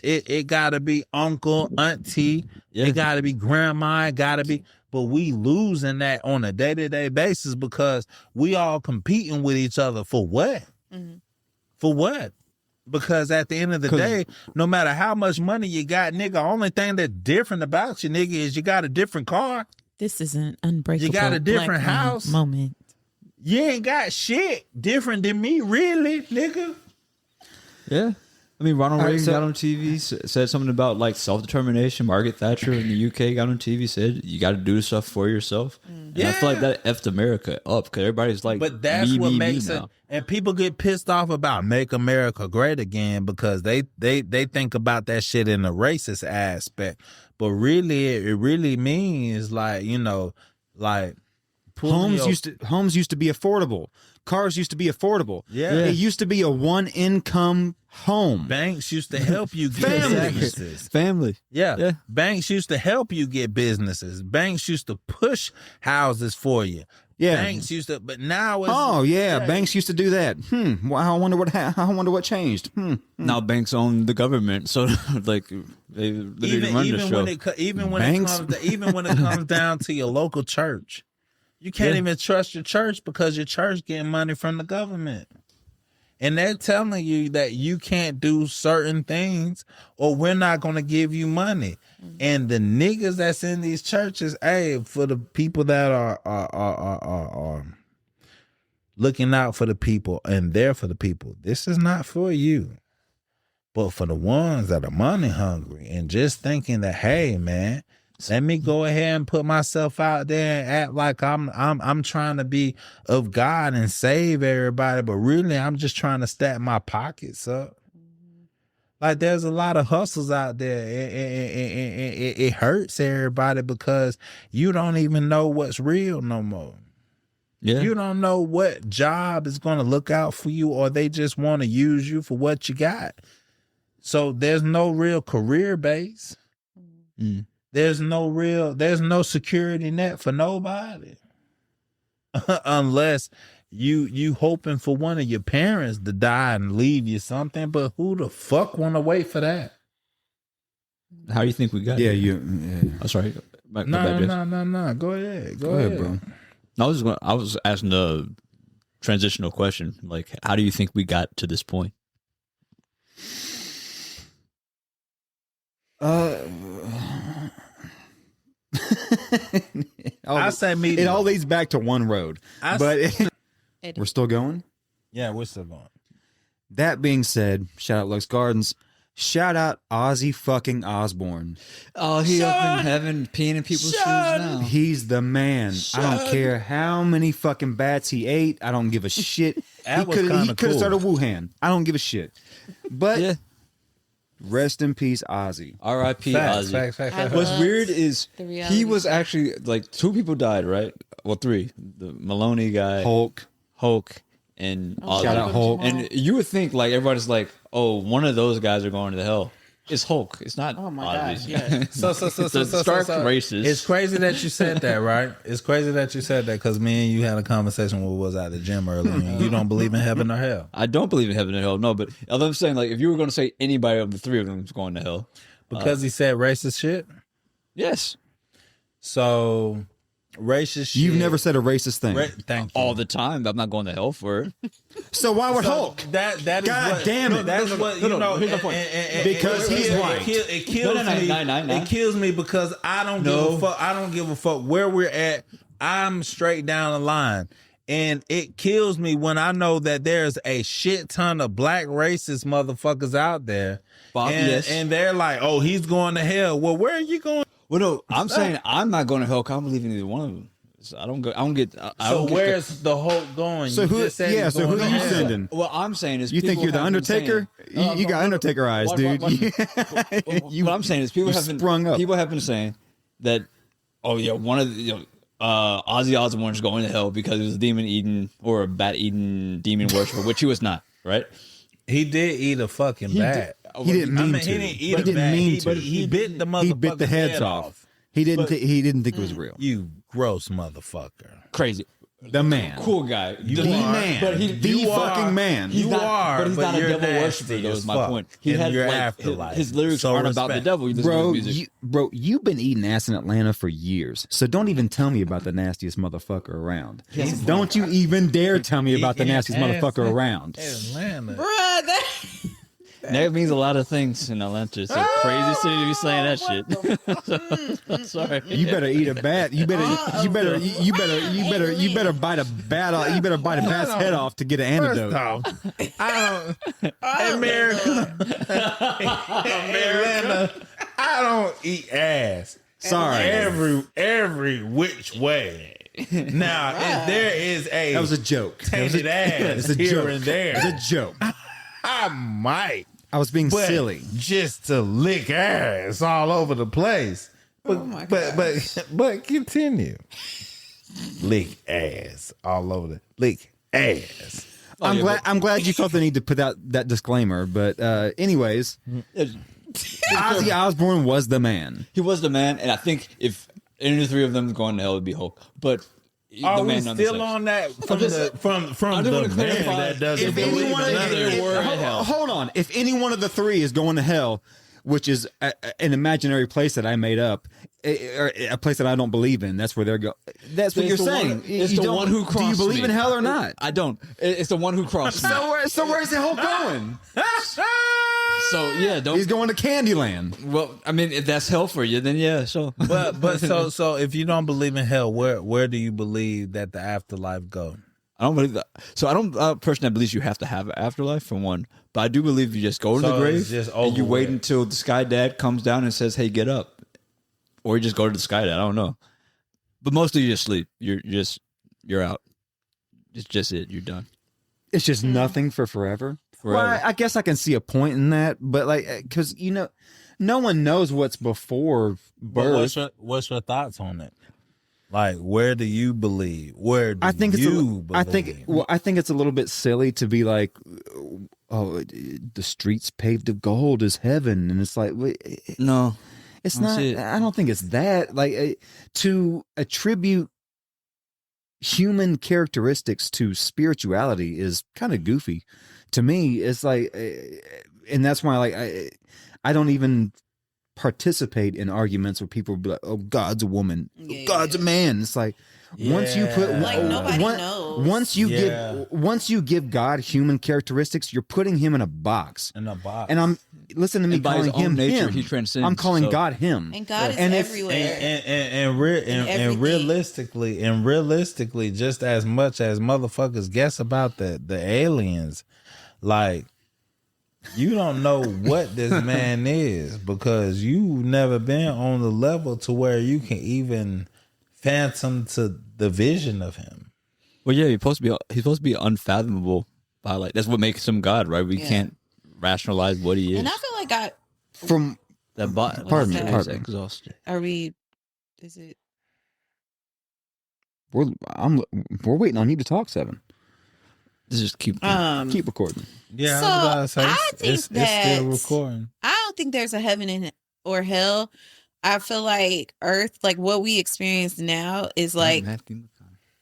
A: it gotta be uncle, auntie. It gotta be grandma. It gotta be. But we losing that on a day-to-day basis because we all competing with each other for what? Mm-hmm. For what? Because at the end of the day, no matter how much money you got, nigga, only thing that's different about you, nigga, is you got a different car.
B: This is an unbreakable.
A: You got a different house.
B: Moment.
A: You ain't got shit different than me, really, nigga.
D: Yeah. I mean, Ronald Reagan got on TV, said something about like self-determination. Margaret Thatcher in the UK got on TV, said you got to do stuff for yourself. And I feel like that effed America up, because everybody's like,
A: but that's what makes it. And people get pissed off about "Make America Great Again" because they think about that shit in a racist aspect. But really, it really means like,
C: homes used to be affordable. Cars used to be affordable.
A: Yeah.
C: It used to be a one income home.
A: Banks used to help you get businesses.
D: Family.
A: Yeah. Banks used to help you get businesses. Banks used to push houses for you.
C: Yeah.
A: Banks used to, but now it's...
C: Banks used to do that. Well, I wonder what changed.
D: Now banks own the government, so like they literally run the show.
A: Even when it comes down to your local church. You can't even trust your church because your church getting money from the government. And they're telling you that you can't do certain things or we're not going to give you money. And the niggas that's in these churches, hey, for the people that are looking out for the people and there for the people, this is not for you. But for the ones that are money hungry and just thinking that, hey, man, let me go ahead and put myself out there and act like I'm trying to be of God and save everybody, but really I'm just trying to stack my pockets up. Like there's a lot of hustles out there. It hurts everybody because you don't even know what's real no more.
D: Yeah.
A: You don't know what job is going to look out for you, or they just want to use you for what you got. So there's no real career base.
D: Mm.
A: There's no security net for nobody. Unless you hoping for one of your parents to die and leave you something, but who the fuck want to wait for that?
D: How do you think we got
C: Yeah,
D: here?
C: you.
D: Oh, sorry. My
A: No. Go ahead,
C: bro.
D: I was asking a transitional question. Like, how do you think we got to this point?
A: I say medium.
C: It all leads back to one road, we're still going.
A: Yeah, we're still going.
C: That being said, shout out Lux Gardens. Shout out Ozzy fucking Osbourne.
D: Oh, he up in heaven peeing in people's shoes now.
C: He's the man. I don't care how many fucking bats he ate. I don't give a shit.
A: That
C: he
A: was
C: could
A: kinda
C: have
A: cool.
C: started Wuhan. I don't give a shit. But
D: Yeah.
C: rest in peace, Ozzy.
D: R.I.P. Ozzy.
B: Facts.
D: What's weird is
B: the reality
D: he was actually like 2 people died, right? Well, 3. The Maloney guy,
C: Hulk.
D: and Ozzy.
C: Shout out Hulk.
D: And you would think like everybody's like, oh, one of those guys are going to hell. It's Hulk. It's not.
B: Oh my
D: Ozzy.
B: gosh, yeah.
A: So,
D: stark racist.
A: It's crazy that you said that, right? It's crazy that you said that because me and you had a conversation when we was at the gym earlier. And you don't believe in heaven or hell
D: I don't believe in heaven and hell. No, but I'm saying like if you were going to say anybody of the 3 of them is going to hell,
A: because he said racist shit.
D: yes,
A: So racist shit.
C: You've never said a racist thing.
A: Thank you.
D: all the time. But I'm not going to hell for it.
C: So why would
A: So
C: Hulk?
A: That is
C: God
A: what,
C: damn it.
A: That's what you know.
D: Here's the point.
C: Because he's white.
A: It kills
D: No.
A: me. It kills me because I don't give a fuck. I don't give a fuck where we're at. I'm straight down the line. And it kills me when I know that there's a shit ton of black racist motherfuckers out there.
D: Bob,
A: and,
D: yes.
A: and they're like, oh, he's going to hell. Well, where are you going?
D: Well, no, I'm saying I'm not going to hell. 'Cause I don't believe in either one of them. So I don't get.
A: So where's the Hulk going?
C: So
A: You
C: who?
A: just said
C: Yeah.
A: he's
C: So who
A: going
C: are
A: to
C: you
A: hell.
C: sending?
D: What I'm saying is,
C: You think
D: people
C: you're the
D: have been
C: Undertaker?
D: saying-
C: You got Undertaker eyes, dude.
D: What I'm saying is, people
C: You
D: have been
C: sprung up.
D: People have been saying that. Oh yeah, one of the Ozzy Osbourne is going to hell because he was a demon eating or a bat eating demon worshiper, which he was not. Right?
A: He did eat a fucking bat.
C: He didn't
A: I
C: mean
A: mean,
C: to.
A: he didn't eat
C: He
A: a
C: didn't
A: bat.
C: mean
A: He,
C: to.
A: he bit the motherfucker's
C: He bit the heads
A: head
C: off. He didn't. He didn't think it was real.
A: You gross motherfucker.
D: Crazy.
C: The man.
D: Cool guy.
C: The
A: are.
C: man.
D: But he-
C: the
A: you
C: fucking
A: are.
C: man.
D: He's
A: You
D: not,
A: are,
D: but he's
A: but
D: not a
A: you're
D: devil
A: nasty
D: worshiper. Though
A: as
D: is my
A: fuck
D: point.
A: in your
D: like,
A: afterlife.
D: his lyrics
A: So
D: aren't about the
A: respect.
D: devil. He listens to
C: Bro,
D: his music.
C: you've been eating ass in Atlanta for years. So don't even tell me about the nastiest motherfucker around. Don't you even dare tell me about the
A: Eating
C: nastiest
A: ass
C: motherfucker around.
A: Atlanta.
B: Bruh, that
D: That means a lot of things in Atlanta. It's a crazy city to be saying that shit. Sorry.
C: You better eat a bat. You better bite a bat off. You better bite a bat's head off to get an
A: First
C: antidote.
A: off, I don't. America. Atlanta. I don't eat ass.
C: Sorry.
A: Every which way. Now, if there is a
C: That was a joke.
A: tainted ass
C: It's a
A: here
C: joke.
A: and there,
C: It's a joke.
A: I might.
C: I was being
A: But
C: silly.
A: just to lick ass all over the place. But,
B: my
A: but continue. Lick ass all over the lick ass.
C: I'm glad you felt the need to put out that disclaimer. But anyways, Ozzy Osbourne was the man.
D: He was the man, and I think if any of the 3 of them going to hell, it'd be Hulk. But
A: Are
D: the
A: we
D: man
A: still
D: nonetheless.
A: on that from
D: just-
A: the from
D: I just
A: the
D: want to
A: man
D: clarify
A: that doesn't
C: If
A: believe
C: any
A: in
C: one of
A: none of
D: there
A: this?
D: were in hell.
C: hold on. If any one of the 3 is going to hell, which is an imaginary place that I made up, a place that I don't believe in. That's where they're going. That's what
D: It's
C: you're
D: the
C: saying.
D: one- it's
C: You
D: the
C: don't-
D: one who
C: Do you
D: crossed
C: believe
D: me.
C: in hell or not?
D: I don't. It's the one who crossed me.
C: So where's the hell going?
D: So yeah, don't.
C: He's going to Candyland.
D: Well, I mean, if that's hell for you, then yeah, so.
A: But so if you don't believe in hell, where do you believe that the afterlife go?
D: I don't believe that. So I don't. I'm a person that believes you have to have an afterlife for one. But I do believe you just go to
A: So
D: the grave
A: it's just
D: and you
A: over
D: wait
A: with.
D: until the sky dad comes down and says, "Hey, get up," or you just go to the sky dad. I don't know. But mostly you just sleep. You're out. It's just it. You're done.
C: It's just nothing for forever.
D: Forever.
C: Well, I guess I can see a point in that, but like, because no one knows what's before
A: But
C: birth.
A: what's your thoughts on it? Like, where do you believe? Where do
C: I think it's
A: you believe?
C: I think it's a little bit silly to be like, oh, the streets paved of gold is heaven, and it's like,
D: No.
C: it's
D: I don't
C: not.
D: see it.
C: I don't think it's that. Like to attribute human characteristics to spirituality is kind of goofy. To me, it's like, and that's why I don't even participate in arguments where people be like, "Oh, God's a woman,
B: Yeah.
C: God's a man." It's like once you put
A: Yeah.
B: Like, nobody knows.
A: Yeah.
C: once you give God human characteristics, you're putting him in a box.
A: in a box.
C: And I'm listen to me
D: And by his
C: calling him
D: own nature,
C: him.
D: he transcends,
C: I'm calling
D: so-
C: God him.
B: And God is
C: And if-
B: everywhere.
A: and
B: everything.
A: realistically, just as much as motherfuckers guess about the aliens, like, you don't know what this man is because you've never been on the level to where you can even phantom to the vision of him.
D: Well, yeah, he's supposed to be unfathomable. By like that's what makes him God, right? We
B: Yeah.
D: can't rationalize what he is.
B: And I feel like God,
C: From
D: That
C: Pardon me,
B: is
C: pardon me.
D: exhausted.
B: are we? Is it?
C: we're waiting on you to talk, Seven.
D: Just keep.
C: Keep recording.
A: Yeah,
B: So,
A: I was about to say,
B: I think
A: it's still
B: that-
A: recording.
B: I don't think there's a heaven or hell. I feel like Earth, like what we experience now, is like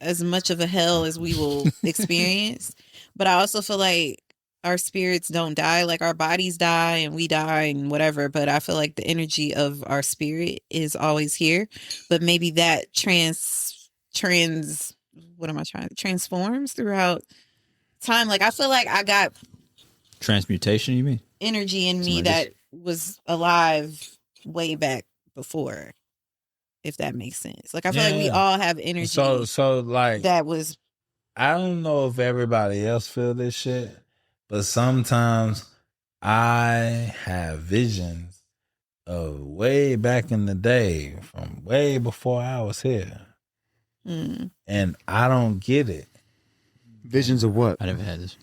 B: as much of a hell as we will experience. But I also feel like our spirits don't die. Like our bodies die and we die and whatever. But I feel like the energy of our spirit is always here. But maybe that transforms throughout time. Like I feel like I got
D: Transmutation, you mean?
B: energy in me
D: Something
B: that
D: like
B: was alive way back before, if that makes sense. Like I feel like we
A: Yeah.
B: all have energy
A: So like,
B: that was
A: I don't know if everybody else feel this shit, but sometimes I have visions of way back in the day, from way before I was here, and I don't get it.
C: Visions of what?
D: I never had this.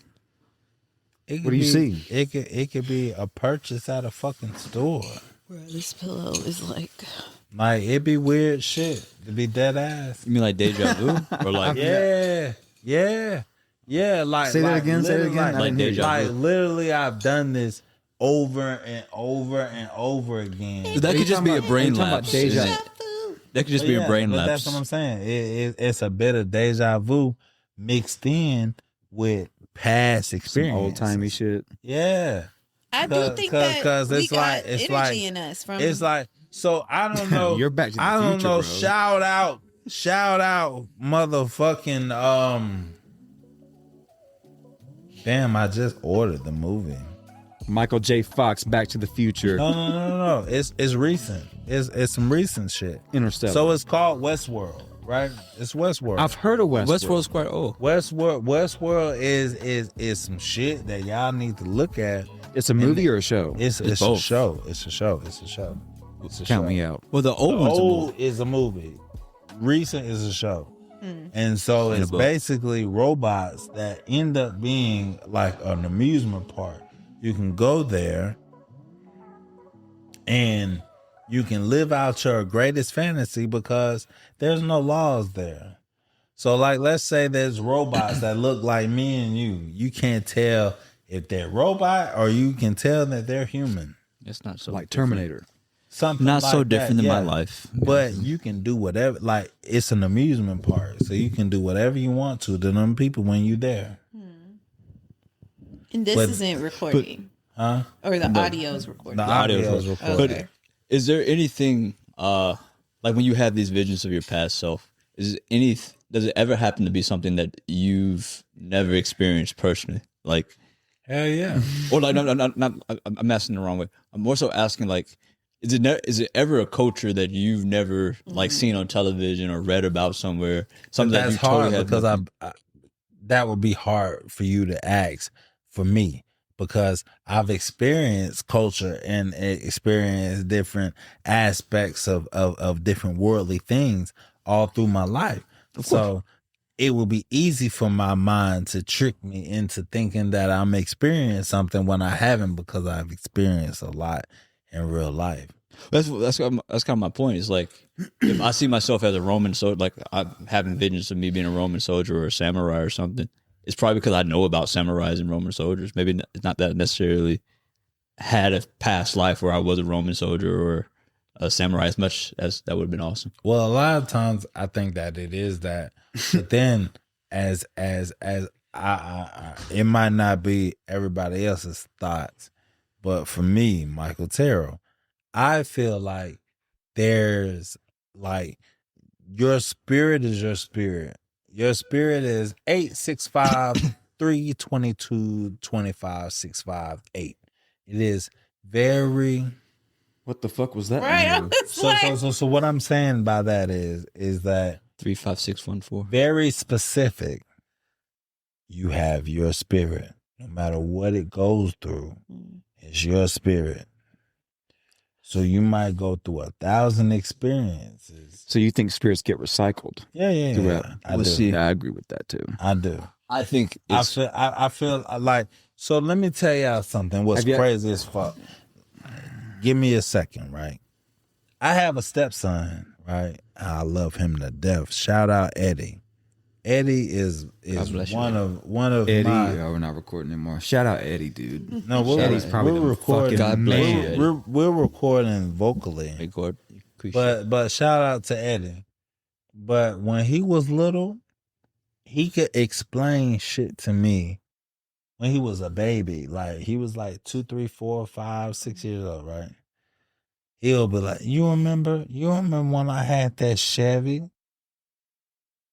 A: It could
C: What do you
A: be-
C: see?
A: It could be a purchase at a fucking store.
B: Bro, this pillow is like
A: Like, it'd be weird shit to be dead ass.
D: You mean like deja vu, or like
A: Yeah. Like,
C: Say that
A: like,
C: again, say it
A: literally,
C: again. I
A: Like,
C: didn't hear you.
A: like, literally, I've done this over and over and over again.
D: that could just be a brain
C: talking about
D: lapse.
C: deja-
D: isn't it? That could just be
A: Yeah,
D: a brain
A: but
D: lapse.
A: That's what I'm saying. It's a bit of deja vu mixed in with past
C: Some
A: experience.
C: old timey shit.
A: Yeah.
B: I do think that
A: Cause
B: we
A: it's
B: got
A: like it's
B: energy
A: like
B: in us from
A: it's like, so I don't know.
C: You're back to the
A: I don't
C: future,
A: know.
C: bro.
A: Shout out, motherfucking Damn, I just ordered the movie.
C: Michael J. Fox, Back to the Future,
A: No. It's recent. It's some recent shit.
C: Interstellar.
A: So it's called Westworld, right? It's Westworld.
C: I've heard of Westworld.
D: Westworld's quite old.
A: Westworld is some shit that y'all need to look at.
C: It's a movie or a show?
A: It's a
D: both.
A: show. It's a show.
C: Count me out.
D: Well, the old one's a
A: Old
D: movie.
A: is a movie. Recent is a show. And so
D: And a
A: it's
D: book.
A: basically robots that end up being like an amusement park. You can go there and you can live out your greatest fantasy because there's no laws there. So like, let's say there's robots that look like me and you. You can't tell if they're robot or you can tell that they're human.
D: It's not so
C: Like
D: different.
C: Terminator.
A: Something
D: Not
A: like
D: so
A: that,
D: different than my
A: yeah.
D: life.
A: But you can do whatever. Like, it's an amusement park, so you can do whatever you want to them people when you're there.
B: and this
A: But-
B: isn't recording. Or the audio's recording.
A: The
D: audio
A: audio is
D: is
A: recorded.
D: But
B: Okay.
D: is there anything like when you have these visions of your past self, does it ever happen to be something that you've never experienced personally? Like,
A: Hell yeah.
D: or like, no, not, I'm asking the wrong way. I'm more so asking like, is it ever a culture that you've never like seen on television or read about somewhere? Something that
A: That's
D: you totally
A: hard
D: have
A: because
D: nothing-
A: that would be hard for you to ask for me because I've experienced culture and experienced different aspects of different worldly things all through my life. So it will be easy for my mind to trick me into thinking that I'm experiencing something when I haven't because I've experienced a lot in real life.
D: That's kind of my point. Is like if I see myself as a Roman soldier, like I'm having visions of me being a Roman soldier or a samurai or something. It's probably because I know about samurais and Roman soldiers. Maybe it's not that necessarily had a past life where I was a Roman soldier or a samurai as much as that would have been awesome.
A: Well, a lot of times I think that it is that, but then as it might not be everybody else's thoughts, but for me, Michael Terrell, I feel like there's like your spirit is your spirit. Your spirit is 865-322-25-658. It is very
C: What the fuck was that?
B: Right. I
C: number?
B: was like,
A: so what I'm saying by that is that
D: 35614.
A: very specific. You have your spirit. No matter what it goes through, it's your spirit. So you might go through 1,000 experiences.
C: So you think spirits get recycled?
A: Yeah.
C: Throughout.
A: I
D: Let's
A: do.
D: see.
C: Yeah, I agree with that too.
A: I do.
D: I think it's,
A: I feel like, so let me tell y'all something. What's
C: Have you-
A: crazy as fuck. Give me a second, right? I have a stepson, right? I love him to death. Shout out Eddie. Eddie is
D: bless you,
A: one of
C: Eddie,
A: my.
C: we're not recording anymore. Shout out Eddie, dude.
A: No,
C: Eddie's probably
A: we're
C: the
A: recording.
C: fucking
D: God bless you,
A: we're,
D: Eddie.
A: we're recording vocally,
D: record. Appreciate
A: but shout out to Eddie. But when he was little, he could explain shit to me. When he was a baby, like he was like 2, 3, 4, 5, 6 years old, right? He'll be like, You remember when I had that Chevy?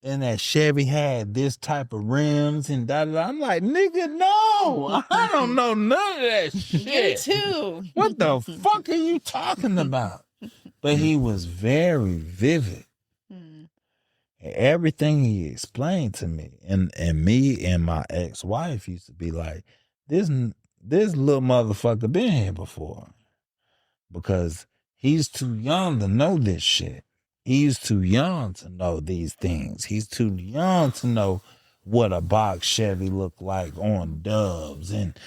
A: And that Chevy had this type of rims and da da da. I'm like, nigga, no, I don't know none of that
B: you
A: shit.
B: too.
A: What the fuck are you talking about? But he was very vivid. Everything he explained to me, and me and my ex-wife used to be like, this little motherfucker been here before. Because he's too young to know this shit. He's too young to know these things. He's too young to know what a box Chevy looked like on Dubs and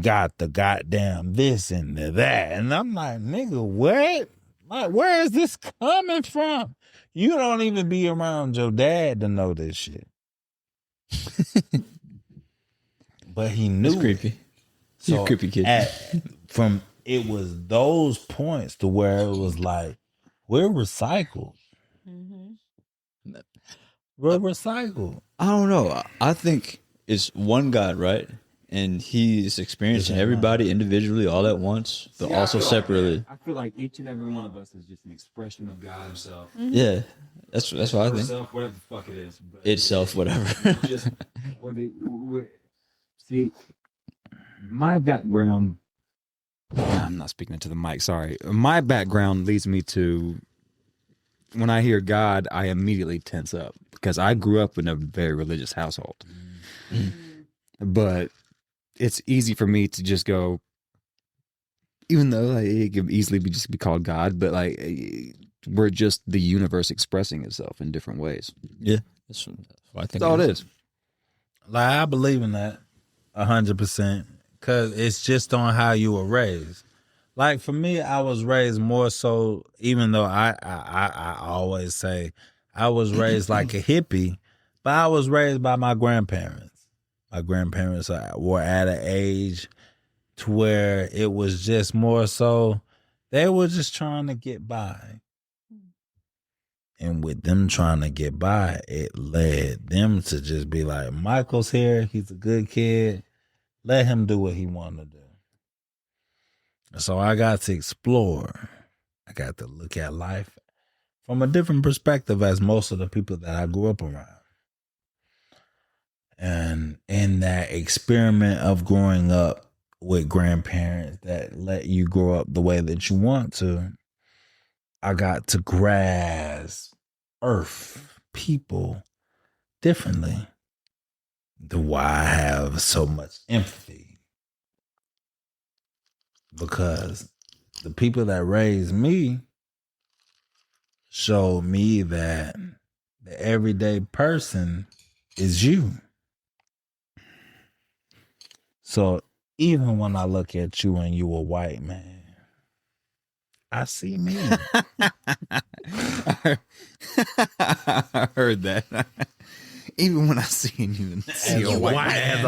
A: got the goddamn this and the that. And I'm like, nigga, what? Like, where is this coming from? You don't even be around your dad to know this shit. But he knew.
D: It's creepy.
A: It.
D: You're a creepy kid.
A: It was those points to where it was like, we're recycled. We're recycled.
D: I don't know. I think it's one God, right? And he's experiencing
A: Yes,
D: everybody individually all at once, but also separately.
C: I feel like each and every one of us is just an expression of God Himself.
D: Yeah, that's what I think.
C: Self, whatever the fuck it is. But
D: Itself, whatever.
C: just see, my background. I'm not speaking into the mic. Sorry. My background leads me to when I hear God, I immediately tense up because I grew up in a very religious household. But it's easy for me to just go, even though it could easily be called God, but like we're just the universe expressing itself in different ways.
D: Yeah, that's what I think.
C: That's all it is.
A: Like, I believe in that 100% because it's just on how you were raised. Like, for me, I was raised more so, even though I always say I was raised like a hippie, but I was raised by my grandparents. My grandparents were at an age to where it was just more so they were just trying to get by. And with them trying to get by, it led them to just be like, Michael's here. He's a good kid. Let him do what he wanted to do. So I got to explore. I got to look at life from a different perspective as most of the people that I grew up around. And in that experiment of growing up with grandparents that let you grow up the way that you want to, I got to grasp earth, people differently. The why I have so much empathy. Because the people that raised me showed me that the everyday person is you. So even when I look at you and you a white man, I see me.
C: I heard that. Even when I see you and see a white man.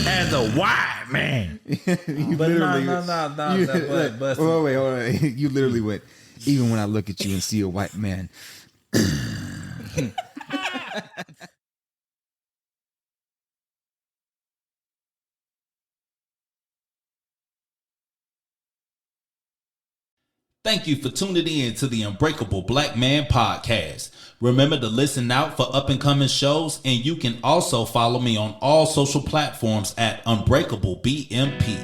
A: As a white man.
C: You
A: But
C: literally,
A: no. But
C: wait, hold on. You literally went, even when I look at you and see a white man.
A: Thank you for tuning in to the Unbreakable Black Man Podcast. Remember to listen out for up and coming shows, and you can also follow me on all social platforms at Unbreakable BMP.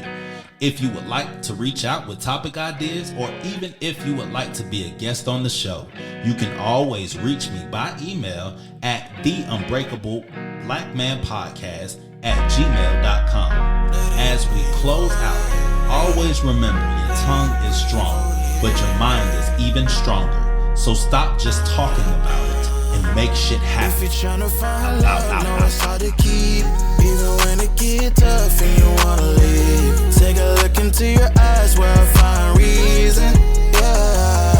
A: If you would like to reach out with topic ideas, or even if you would like to be a guest on the show, you can always reach me by email at theunbreakablepodcast@gmail.com. As we close out, always remember your tongue is strong, but your mind is even stronger. So stop just talking about it and make shit happen.
E: If you're trying to find love, know it's hard to keep. Even when it get tough and you wanna leave, take a look into your eyes where I find reason. Yeah,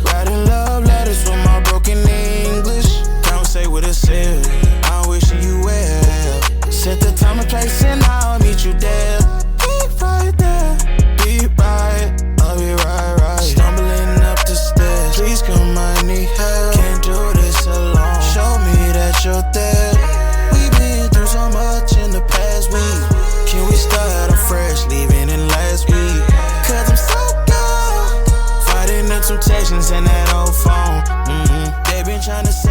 E: writing love letters with my broken English. Conversate with a self, I'm wishing you well. Set the time and place and I'll meet you there. Be right there, be right, I'll be right. Stumbling up the stairs, please come, I need help. Can't do this alone, show me that you're there. We've been through so much in the past week. Can we start afresh, leaving in last week? Cause I'm so gone, fighting the temptations in that old phone. They been trying to say